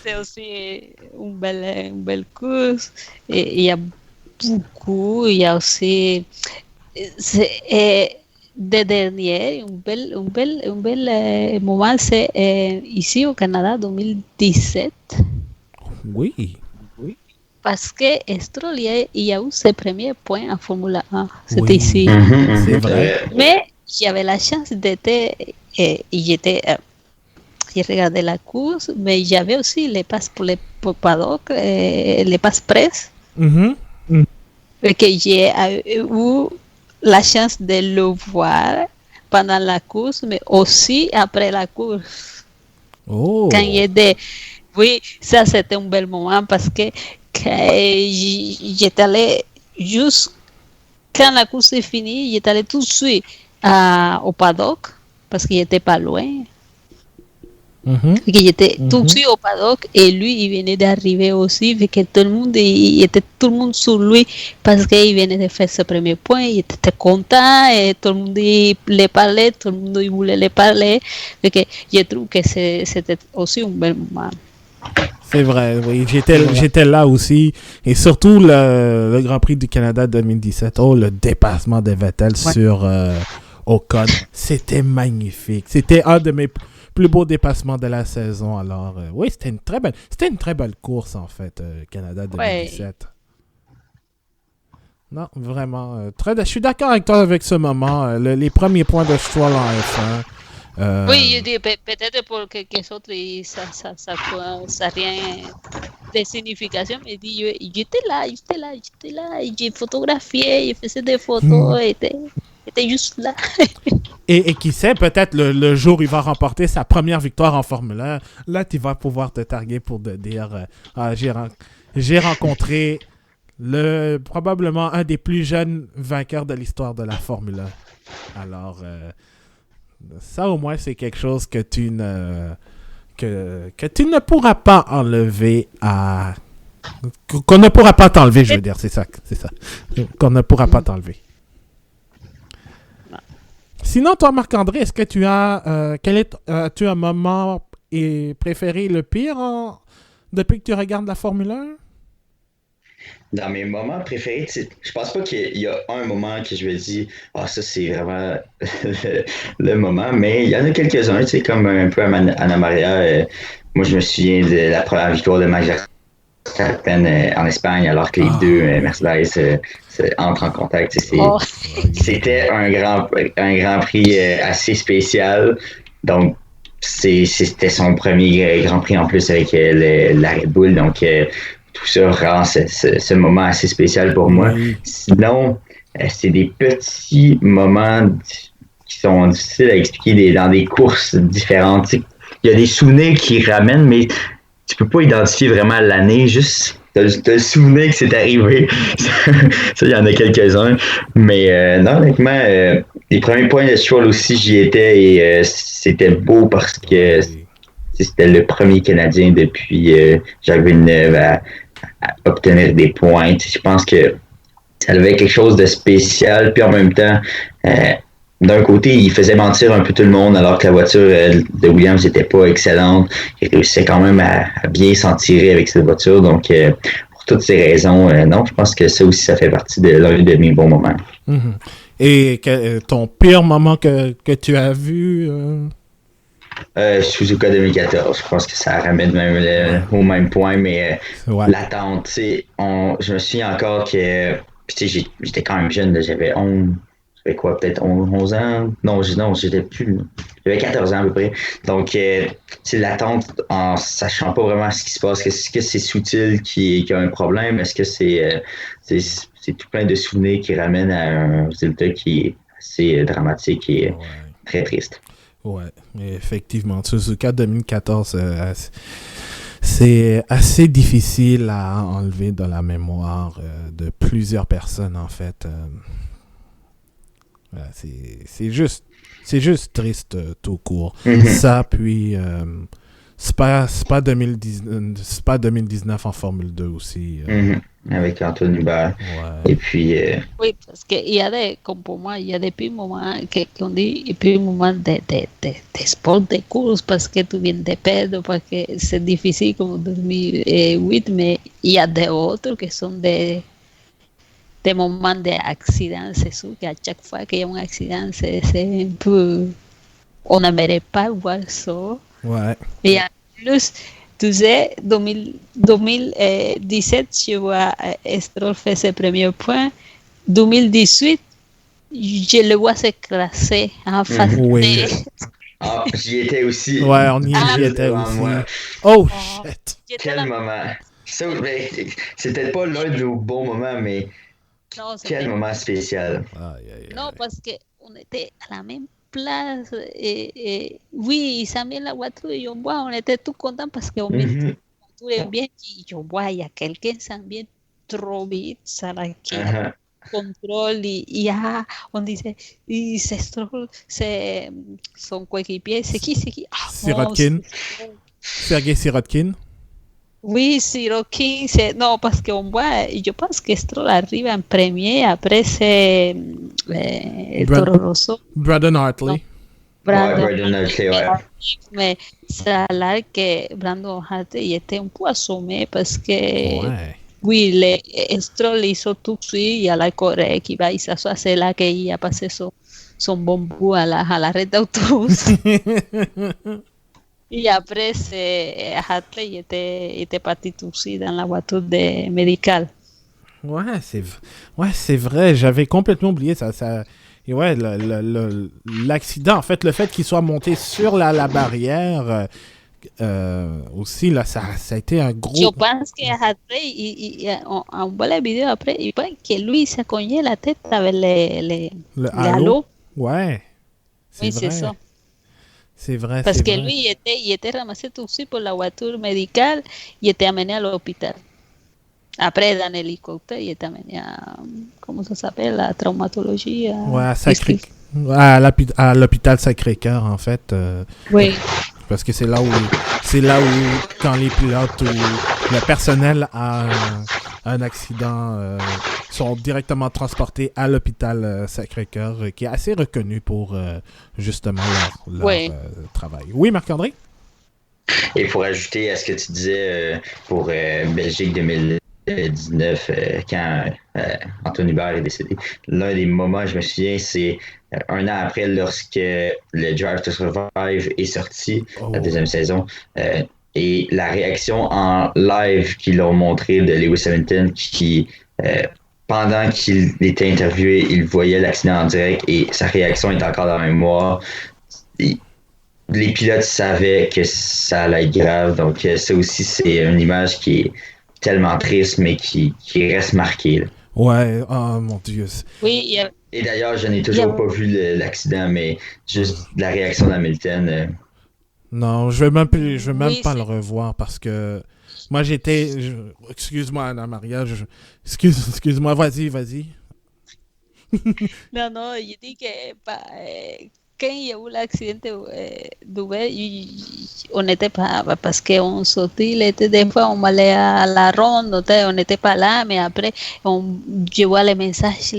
C'est aussi une belle course. Et il y a beaucoup, il y a aussi des derniers, un bel moment, c'est ici au Canada 2017. Oui. Parce que Stroll, il y a eu ses premiers points en Formule 1. C'était Oui. ici. C'est vrai. Mais j'avais la chance d'être. J'ai regardé la course, mais j'avais aussi les passes pour les paddock, les passes presse. Mm-hmm. Et que j'ai eu la chance de le voir pendant la course, mais aussi après la course. Oh. Quand il était. Oui, ça c'était un bel moment parce que j'étais allé juste quand la course est finie, j'étais allé tout de suite au paddock parce qu'il n'était pas loin. Mm-hmm. Et j'étais tout de suite au paddock et lui il venait d'arriver aussi, vu que tout le monde sur lui parce qu'il venait de faire ce premier point, il était content et tout le monde le parlait, tout le monde voulait le parler, vu que je trouve que c'était aussi un bel moment. C'est vrai, oui, j'étais là aussi. Et surtout le Grand Prix du Canada 2017. Oh, le dépassement de Vettel sur Ocon. C'était magnifique. C'était un de mes plus beaux dépassements de la saison. Alors, oui, c'était une très belle course, en fait, Canada 2017. Ouais. Non, vraiment. Je suis d'accord avec toi avec ce moment. Les premiers points de Stroll en F1. Oui, je dis peut-être pour quelques autres, ça n'a rien de signification, mais j'étais là, j'ai photographié, j'ai fait des photos, j'étais juste là. Et qui sait, peut-être le jour où il va remporter sa première victoire en Formule 1, là, tu vas pouvoir te targuer pour te dire j'ai rencontré probablement un des plus jeunes vainqueurs de l'histoire de la Formule 1. Alors, ça au moins c'est quelque chose que tu ne pourras pas enlever qu'on ne pourra pas t'enlever, je veux dire, c'est ça qu'on ne pourra pas t'enlever. Sinon, toi, Marc-André, est-ce que tu as as-tu un moment préféré, le pire depuis que tu regardes la Formule 1? Dans mes moments préférés, je pense pas qu'il y a un moment que je me dis ça c'est vraiment le moment, mais il y en a quelques-uns, comme un peu à Anna Maria. Moi, je me souviens de la première victoire de Max Verstappen en Espagne, alors que les deux Mercedes entrent en contact. C'était un grand prix assez spécial. Donc, c'était son premier Grand Prix en plus avec la Red Bull. Donc, tout ça rend ce moment assez spécial pour moi. Sinon, c'est des petits moments qui sont difficiles à expliquer dans des courses différentes. Tu sais, il y a des souvenirs qui ramènent, mais tu peux pas identifier vraiment l'année, juste t'as le souvenir que c'est arrivé. Ça, il y en a quelques-uns. Mais non, honnêtement, les premiers points de cheval aussi, j'y étais et c'était beau parce que Oui. c'était le premier Canadien depuis Jacques Villeneuve à obtenir des points. Je pense que ça avait quelque chose de spécial. Puis en même temps, euh, d'un côté, il faisait mentir un peu tout le monde alors que la voiture de Williams n'était pas excellente. Il réussissait quand même à bien s'en tirer avec cette voiture. Donc, pour toutes ces raisons, non, je pense que ça aussi, ça fait partie de l'un de mes bons moments. Mhm. Et ton pire moment que tu as vu Suzuka 2014, je pense que ça ramène même au même point, mais Ouais. l'attente, tu sais, je me souviens encore que, puis tu sais, j'étais quand même jeune, là, j'avais quoi, peut-être 11 ans? Non, j'étais plus, j'avais 14 ans à peu près. Donc, c'est l'attente en sachant pas vraiment ce qui se passe. Est-ce que c'est Soutil qui a un problème? Est-ce que c'est tout plein de souvenirs qui ramènent à un résultat qui est assez dramatique et Ouais. très triste? Ouais, effectivement. Suzuka 2014, c'est assez difficile à enlever dans la mémoire de plusieurs personnes, en fait. Voilà, c'est juste triste tout court. Mhm. Ça, puis c'est pas 2019 en Formule 2 aussi. Mhm. Avec Antoine Hubert. Ouais. Et puis, Oui, parce qu'il y a des, comme pour moi, il y a des petits moments qu'on dit, et puis moments de sport de course, parce que tu viens de perdre, parce que c'est difficile comme 2008, mais il y a d'autres qui sont des moments d'accident, c'est sûr qu'à chaque fois qu'il y a un accident, c'est un peu... On n'aimerait pas voir ça. Ouais. Et en plus, tu sais, 2017, je vois Stroll faire ses premiers points. 2018, je le vois se classer en face Oui. j'y étais aussi. Ouais, on y Ah, était devant aussi. moi. Oh, shit! J'étais Quel là- moment. Ça, mais, c'est peut-être pas l'un de nos bons moments, mais Non, quel moment spécial. Aïe, aïe, non, aïe. parce qu'on était à la même place. Et oui, ils mis la voiture et on voit, on était tous contents parce qu'on met Mhm. la voiture bien. Et je vois, il y a quelqu'un qui s'en vient trop vite, ça là, qui Uh-huh. contrôle on disait, c'est Stroll, c'est son coéquipier, c'est qui? Ah, non, Sirotkin. c'est- Sergei Sirotkin. Oui, Sirotkin, non, parce qu'on voit, je pense que Stroll arrive en premier, après c'est Toro Rosso, Braden Hartley. Ouais, Brandon. Braden Hartley, ouais. Mais ça a l'air que Brandon Hartley était un peu assommé parce que Ouais. oui, Stroll hizo tout de suite, il a l'air correct, il va, il s'assoit, c'est là qu'il a passé son bambou à la red d'autobus. Et après, Hartley était parti tout de suite dans la voiture médicale. Ouais, c'est vrai. J'avais complètement oublié ça. Et ouais, l'accident, en fait, le fait qu'il soit monté sur la barrière, aussi, là, ça a été un gros... Je pense que Hartley, on voit la vidéo après, il pense que lui, il s'est cogné la tête avec les Le halos. halo. Ouais. Oui, c'est ça. C'est vrai, Parce c'est que vrai. lui, il était ramassé tout de suite pour la voiture médicale y était amené à l'hôpital. Après, dans l'hélicoptère, il était amené à, comment ça s'appelle, la traumatologie. Ouais, à l'hôpital Sacré-Cœur, en fait. Oui, Parce que c'est là où, quand les pilotes ou le personnel a un accident, sont directement transportés à l'hôpital Sacré-Cœur, qui est assez reconnu pour justement leur Oui. travail. Oui, Marc-André? Et pour ajouter à ce que tu disais pour Belgique 2019, quand Antoine Hubert est décédé, l'un des moments, je me souviens, c'est un an après, lorsque le Drive to Survive est sorti, Oh. la deuxième saison, et la réaction en live qu'ils ont montré de Lewis Hamilton, qui, pendant qu'il était interviewé, il voyait l'accident en direct et sa réaction est encore dans la mémoire. Les pilotes savaient que ça allait être grave, donc ça aussi, c'est une image qui est tellement triste, mais qui reste marquée. Là. Ouais, oh mon Dieu. Oui, il y a- Et d'ailleurs, je n'ai il y toujours a- pas vu l'accident, mais juste la réaction d'Hamilton. Non, je vais même oui, pas le revoir parce que moi j'étais. Excuse-moi, Anna Maria. Excuse-moi, vas-y. no, no, yo dije, quand il y a eu l'accident d'Uber, on n'était pas, parce qu'on sortit, des fois on allait à la ronde, on n'était pas là, mais après je vois les messages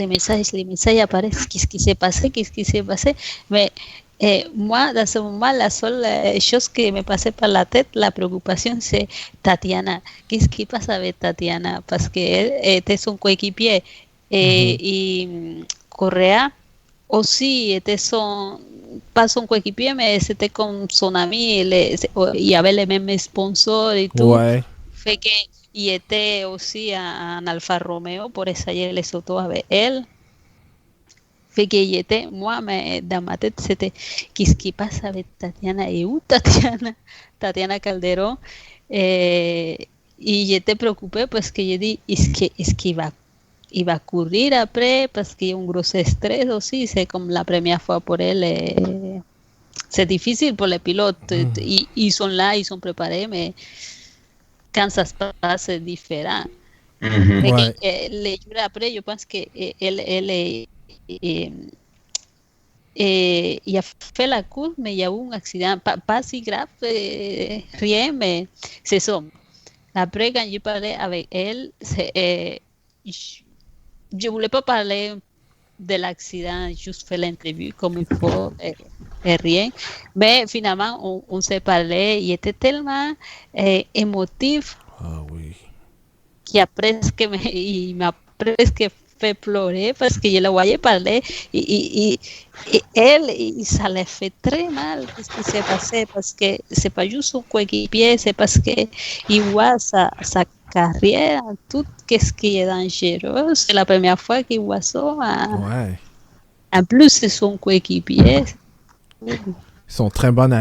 apparaissent, qu'est-ce qui s'est passé, mais moi, dans ce moment, la seule chose qui me passait par la tête, la préoccupation, c'est Tatiana. Qu'est-ce qui passe avec Tatiana? Parce qu'elle était son coéquipier. Mhm. Y Correa aussi était pas son coéquipier, mais c'était comme son ami, il y avait les mêmes sponsors et tout. Ouais. Fait que il était aussi en Alfa Romeo, por eso ayer le soltó a ver él. Fait que il était, moi, mais dans ma tête, c'était qu'est-ce qui passe avec Tatiana et où Tatiana Calderón. Y j'étais préoccupée parce que j'ai dit, est-ce qu'il va il va courir après parce qu'il y a un gros stress aussi. C'est comme la première fois pour elle. C'est difficile pour les pilotes. Ils sont là, ils sont préparés, mais quand ça se passe, c'est différent. Mhm. Ouais. Les jours après, je pense qu'elle il a fait la course, mais il y a eu un accident. Pas si grave, rien, mais c'est ça. Après, quand je parlais avec elle, je voulais pas parler de l'accident, juste faire l'interview comme il faut, et rien. Mais finalement, on s'est parlé, il était tellement émotif Ah oui. il m'a presque fait pleurer parce que je le voyais parler et ça le fait très mal ce qui s'est passé parce que c'est pas juste son coéquipier, c'est parce que il voit sa carrière, tout ce qui est dangereux. C'est la première fois qu'il voit ça. Ouais. En plus, c'est son coéquipier. Ils sont très bonnes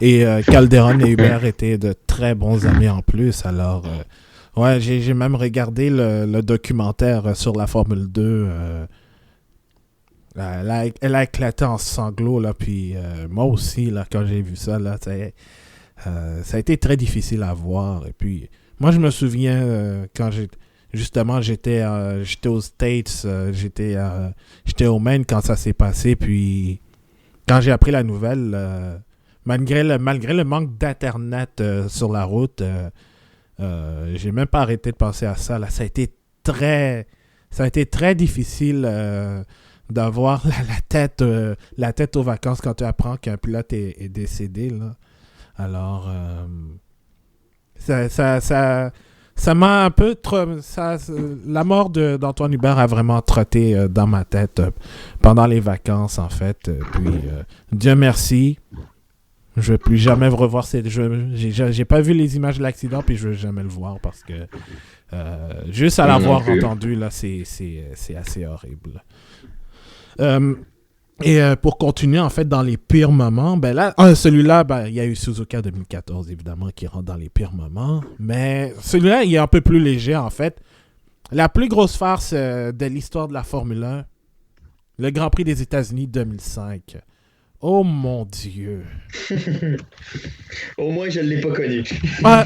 et Calderon et Hubert étaient de très bons amis en plus. Alors, ouais, j'ai même regardé le documentaire sur la Formule 2. Elle a éclaté en sanglots, là, puis moi aussi, là, quand j'ai vu ça, là, ça a été très difficile à voir. Et puis, moi, je me souviens quand j'étais aux States, j'étais au Maine quand ça s'est passé, puis quand j'ai appris la nouvelle, malgré le manque d'internet sur la route, j'ai même pas arrêté de penser à ça. Là, ça a été très difficile d'avoir la tête aux vacances quand tu apprends qu'un pilote est décédé. Là. Alors, ça m'a un peu... la mort d'Antoine Hubert a vraiment trotté dans ma tête pendant les vacances, en fait. Puis, Dieu merci, je ne vais plus jamais revoir cette... J'ai pas vu les images de l'accident, puis je ne vais jamais le voir parce que juste à l'avoir entendu, là, c'est assez horrible. Et pour continuer, en fait, dans les pires moments, ben là, celui-là, ben, il y a eu Suzuka 2014, évidemment, qui rentre dans les pires moments. Mais celui-là, il est un peu plus léger, en fait. La plus grosse farce de l'histoire de la Formule 1, le Grand Prix des États-Unis 2005. Oh mon Dieu! Au moins, je ne l'ai pas connu.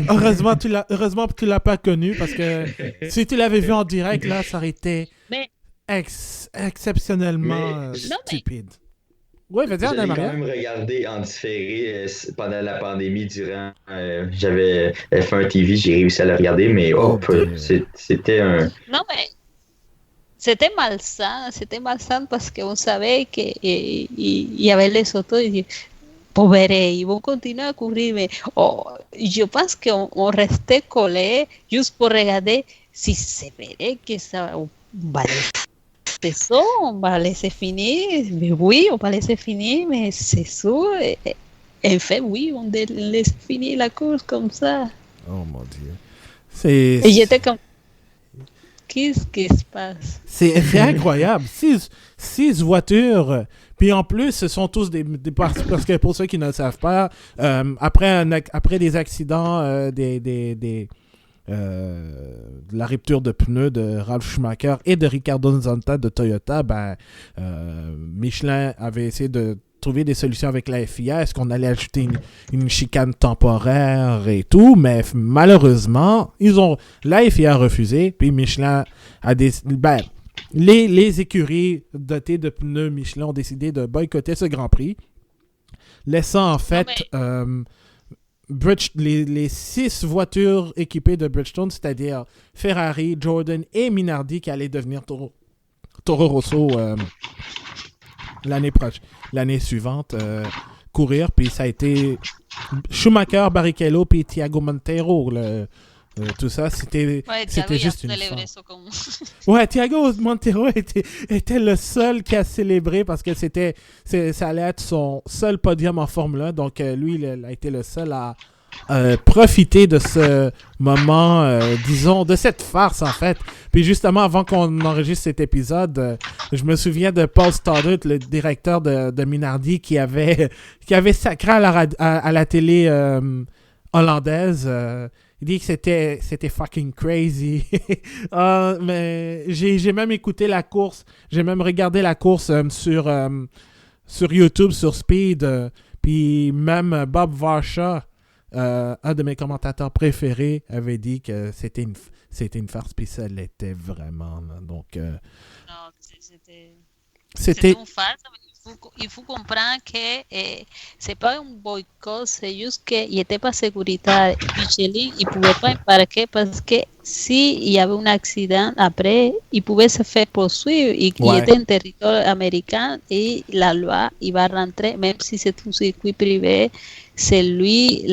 Heureusement que tu l'as pas connu, parce que si tu l'avais vu en direct, là, ça aurait été... Mais exceptionnellement stupide. Oui, vas-y, Je l'ai Anna quand Maria. même regardé en différé pendant la pandémie, durant... j'avais F1 TV, j'ai réussi à le regarder, mais c'était un... non, mais c'était malsain parce qu'on savait qu'il y avait les autos et pauvre, ils vont continuer à courir, mais je pense qu'on restait collés juste pour regarder si c'est vrai que ça va ça, on va laisser finir. Mais oui, on va laisser finir, mais c'est ça. En fait, oui, on laisse finir la course comme ça. Oh mon Dieu. Et j'étais comme, qu'est-ce qui se passe? C'est incroyable. Six voitures. Puis en plus, ce sont tous parce que pour ceux qui ne le savent pas, après des accidents, la rupture de pneus de Ralf Schumacher et de Ricardo Zonta de Toyota, Michelin avait essayé de trouver des solutions avec la FIA. Est-ce qu'on allait ajouter une chicane temporaire et tout? Mais malheureusement, la FIA a refusé, puis Michelin a décidé... les écuries dotées de pneus Michelin ont décidé de boycotter ce Grand Prix, laissant en fait... les 6 voitures équipées de Bridgestone, c'est-à-dire Ferrari, Jordan et Minardi qui allaient devenir Toro Rosso l'année suivante courir. Puis ça a été Schumacher, Barrichello puis Thiago Monteiro. Tout ça, c'était juste une farce. Ouais, Thiago Monteiro était le seul qui a célébré parce que ça allait être son seul podium en Formule 1. Donc, lui, il a été le seul à profiter de ce moment, disons, de cette farce, en fait. Puis justement, avant qu'on enregistre cet épisode, je me souviens de Paul Stoddart, le directeur de Minardi, qui avait sacré à la télé hollandaise. Il dit que c'était fucking crazy. Mais j'ai même écouté la course. J'ai même regardé la course sur YouTube, sur Speed. Puis même Bob Varsha, un de mes commentateurs préférés, avait dit que c'était une farce. Puis ça l'était vraiment. Là. Donc, Non, c'était une farce. Il faut comprendre que c'est pas un boycott, c'est juste qu'il n'était pas sécuritaire. Michelin, il ne pouvait pas embarquer parce que s'il y avait un accident après, il pouvait se faire poursuivre. Il était en territoire américain et la loi, il va rentrer, même si c'est un circuit privé, c'est lui,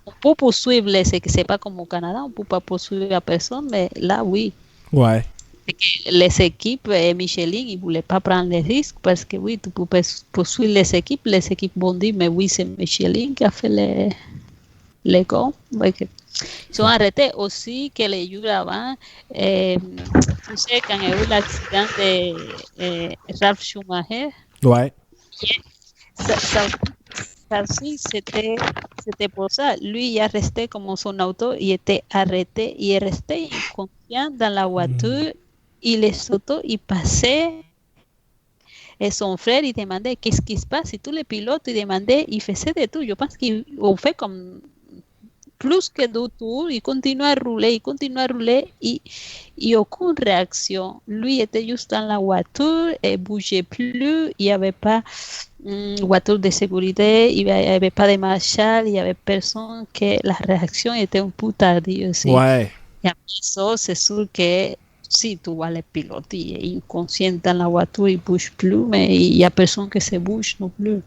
on peut poursuivre, c'est pas comme au Canada, on ne peut pas poursuivre la personne, mais là, oui. Ouais. Les équipes Michelin, ils ne voulaient pas prendre les risques parce que oui, tu peux poursuivre les équipes vont dire, mais oui, c'est Michelin qui a fait les gants. Ils ont arrêté aussi que les jours avant, tu sais, quand il y a eu l'accident de Ralf Schumacher, ça aussi, c'était pour ça. Lui, il est resté comme son auto, il était arrêté, il est resté inconscient dans la voiture. Il les autos, il passait. Et son frère, il demandait qu'est-ce qui se passe. Et tous les pilotes, ils demandaient, il faisait de tout. Je pense qu'ils ont fait comme plus que 2 tours. Il continue à rouler et aucune réaction. Lui était juste dans la voiture et bougeait plus. Il n'y avait pas voiture de sécurité, il n'y avait pas de marshal, il n'y avait personne. Que la réaction était un peu tardive aussi. Ouais. Et après ça, c'est sûr que si tu vois le pilote, il est inconscient dans la voiture, il ne bouge plus, mais il n'y a personne qui se bouge non plus.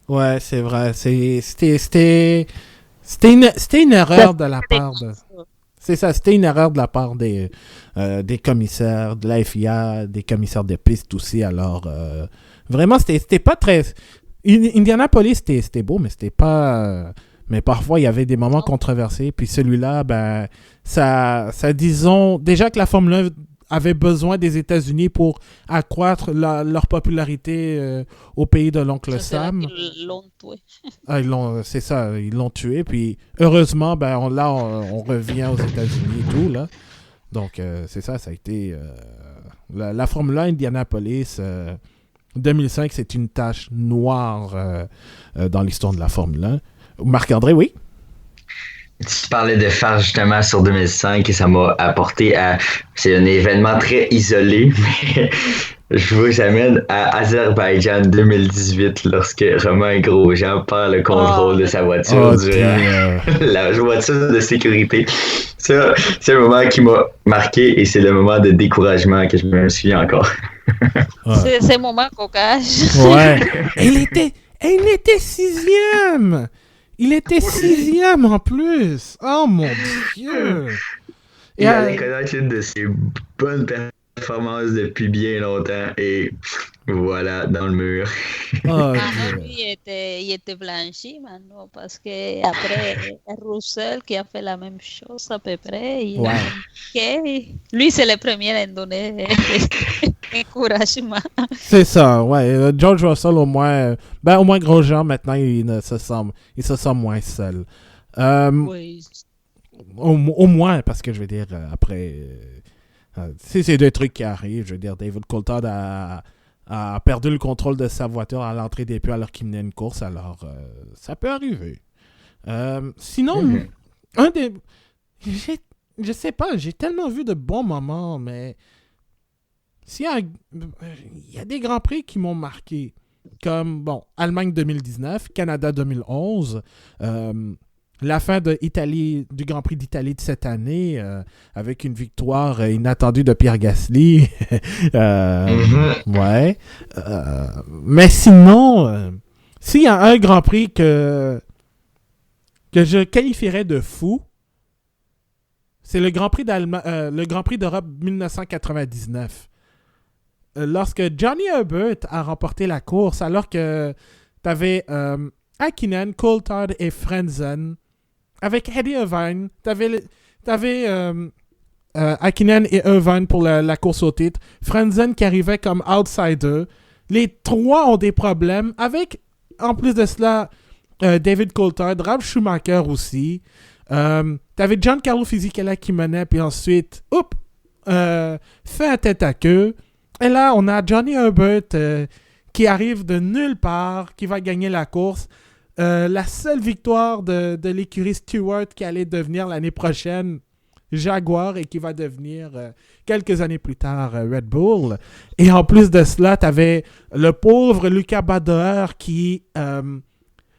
Ouais, c'est vrai. C'était une erreur de la part de... C'est ça, c'était une erreur de la part des commissaires de la FIA, des commissaires de piste aussi. Alors, vraiment, c'était pas très... Indianapolis, c'était beau, mais c'était pas... mais parfois, il y avait des moments controversés. Puis celui-là, ça disons... Déjà que la Formule 1 avait besoin des États-Unis pour accroître leur popularité au pays de l'oncle Sam. Ils l'ont tué. C'est ça, ils l'ont tué. Puis heureusement, on revient aux États-Unis et tout, là. Donc, c'est ça, ça a été... la Formule 1 Indianapolis 2005, c'est une tache noire dans l'histoire de la Formule 1. Marc-André, oui? Tu parlais de phare justement sur 2005 et ça m'a apporté à... C'est un événement très isolé, mais je vous amène à Azerbaïdjan 2018 lorsque Romain Grosjean perd le contrôle de sa voiture durant la voiture de sécurité. Ça, c'est le moment qui m'a marqué et c'est le moment de découragement que je me souviens encore. C'est le moment coquage. Ouais. Il était 6e! Il était 6e en plus! Oh mon Dieu! Il allait connaître une de ses bonnes performances depuis bien longtemps et voilà, dans le mur. Lui, il était blanchi maintenant parce que après Russell qui a fait la même chose à peu près. Lui, c'est le premier à donner encouragement. C'est ça, ouais. George Russell, au moins Grosjean, maintenant, il se sent moins seul. Oui. Au moins, parce que je veux dire, après, c'est deux trucs qui arrivent. Je veux dire, David Coulthard a perdu le contrôle de sa voiture à l'entrée des puits alors qu'il menait une course. Alors, ça peut arriver. Sinon, un des... Je sais pas, j'ai tellement vu de bons moments, mais il y a des Grands Prix qui m'ont marqué. Comme, bon, Allemagne 2019, Canada 2011, la fin du Grand Prix d'Italie de cette année, avec une victoire inattendue de Pierre Gasly. Ouais. Mais sinon, s'il y a un Grand Prix que je qualifierais de fou, c'est le Grand Prix le Grand Prix d'Europe 1999. Lorsque Johnny Herbert a remporté la course, alors que tu avais Häkkinen, Coulthard et Frentzen, avec Eddie Irvine, tu avais Häkkinen et Irvine pour la course au titre, Frentzen qui arrivait comme outsider. Les trois ont des problèmes, avec, en plus de cela, David Coulthard, Ralf Schumacher aussi. T'avais Giancarlo Fisichella qui menait, puis ensuite, fait un tête à queue. Et là, on a Johnny Herbert qui arrive de nulle part, qui va gagner la course. La seule victoire de l'écurie Stewart qui allait devenir l'année prochaine Jaguar et qui va devenir quelques années plus tard Red Bull. Et en plus de cela, t'avais le pauvre Luca Badoer qui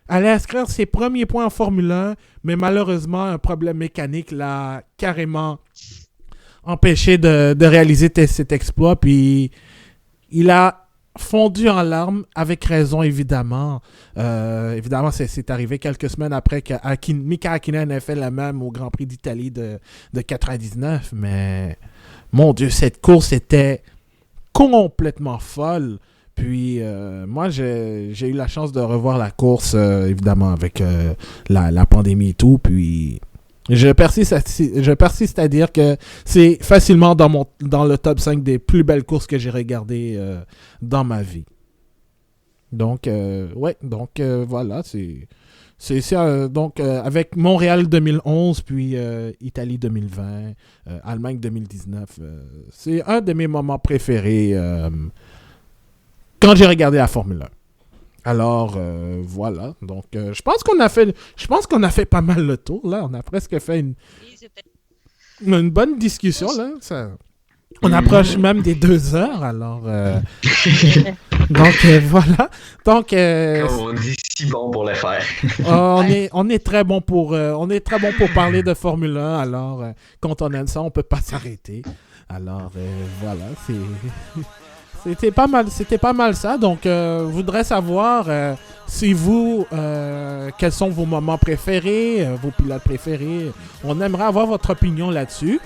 allait inscrire ses premiers points en Formule 1, mais malheureusement, un problème mécanique l'a carrément empêché de réaliser cet exploit. Puis il a fondu en larmes, avec raison évidemment. Évidemment, c'est arrivé quelques semaines après que Mika Häkkinen ait fait la même au Grand Prix d'Italie de 99. Mais mon Dieu, cette course était complètement folle. Puis moi, j'ai eu la chance de revoir la course, évidemment, avec la pandémie et tout. Puis je persiste à dire que c'est facilement dans le top 5 des plus belles courses que j'ai regardées dans ma vie. Donc, voilà, donc avec Montréal 2011, puis Italie 2020, Allemagne 2019, c'est un de mes moments préférés quand j'ai regardé la Formule 1. Alors, voilà. Donc, je pense qu'on a fait pas mal le tour, là. On a presque fait une bonne discussion, là. On approche même des 2 heures, alors... donc, voilà. Donc... Comme on dit, si bon pour le faire. on est très bon pour parler de Formule 1, alors, quand on aime ça, on peut pas s'arrêter. Alors, voilà, C'était pas mal ça. Donc, je voudrais savoir si vous, quels sont vos moments préférés, vos pilotes préférés. On aimerait avoir votre opinion là-dessus.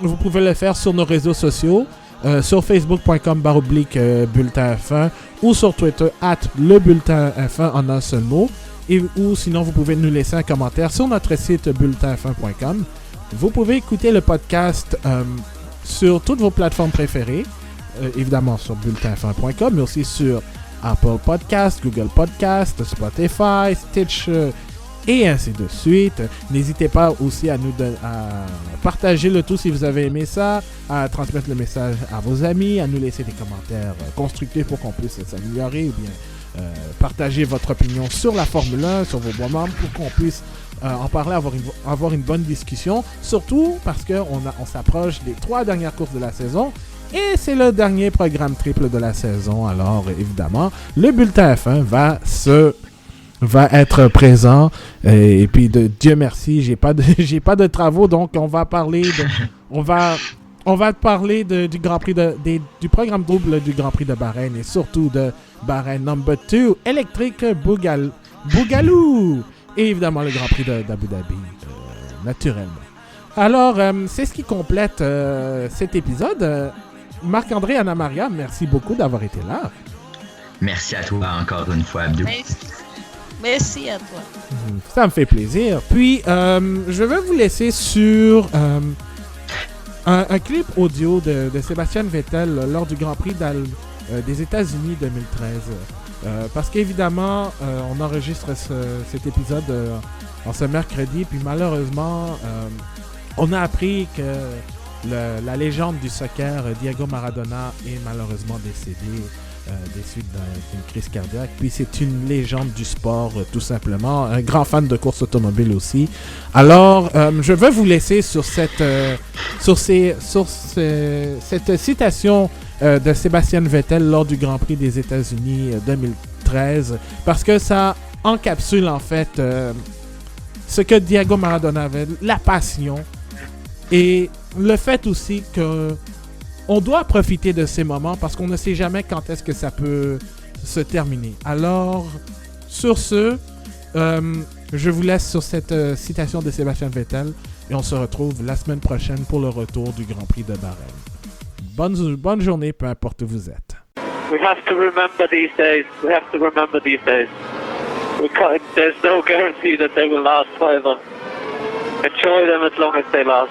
Vous pouvez le faire sur nos réseaux sociaux, sur facebook.com/bulletin F1 ou sur Twitter @lebulletin F1 en un seul mot. Ou sinon, vous pouvez nous laisser un commentaire sur notre site bulletinf1.com. Vous pouvez écouter le podcast sur toutes vos plateformes préférées. Évidemment sur bulletinf1.com, mais aussi sur Apple Podcast, Google Podcast, Spotify, Stitcher et ainsi de suite. N'hésitez pas aussi à partager le tout si vous avez aimé ça, à transmettre le message à vos amis, à nous laisser des commentaires constructifs pour qu'on puisse s'améliorer, ou bien partager votre opinion sur la Formule 1, sur vos bons membres, pour qu'on puisse en parler, avoir une bonne discussion, surtout parce qu'on s'approche des 3 dernières courses de la saison. Et c'est le dernier programme triple de la saison. Alors, évidemment, le bulletin F1 va être présent. Et puis, Dieu merci, j'ai pas de travaux. Donc, on va parler du Grand Prix du programme double du Grand Prix de Bahreïn. Et surtout de Bahreïn Number 2, Electric Boogaloo. Et évidemment, le Grand Prix d'Abu Dhabi, naturellement. Alors, c'est ce qui complète cet épisode. Marc-André, Anna-Maria, merci beaucoup d'avoir été là. Merci à toi encore une fois, Abdou. Merci à toi. Ça me fait plaisir. Puis, je vais vous laisser sur un clip audio de Sébastien Vettel lors du Grand Prix des États-Unis 2013. Parce qu'évidemment, on enregistre cet épisode en ce mercredi, puis malheureusement, on a appris que la légende du soccer, Diego Maradona, est malheureusement décédé des suites d'une crise cardiaque. Puis c'est une légende du sport, tout simplement. Un grand fan de course automobile aussi. Alors, je vais vous laisser sur cette citation de Sébastien Vettel lors du Grand Prix des États-Unis 2013, parce que ça encapsule en fait ce que Diego Maradona avait, la passion et le fait aussi que on doit profiter de ces moments parce qu'on ne sait jamais quand est-ce que ça peut se terminer. Alors, sur ce, je vous laisse sur cette citation de Sébastien Vettel et on se retrouve la semaine prochaine pour le retour du Grand Prix de Bahreïn. Bonne journée, peu importe où vous êtes. We have to remember these days. We have to remember these days. There's no guarantee that they will last forever. Enjoy them as long as they last.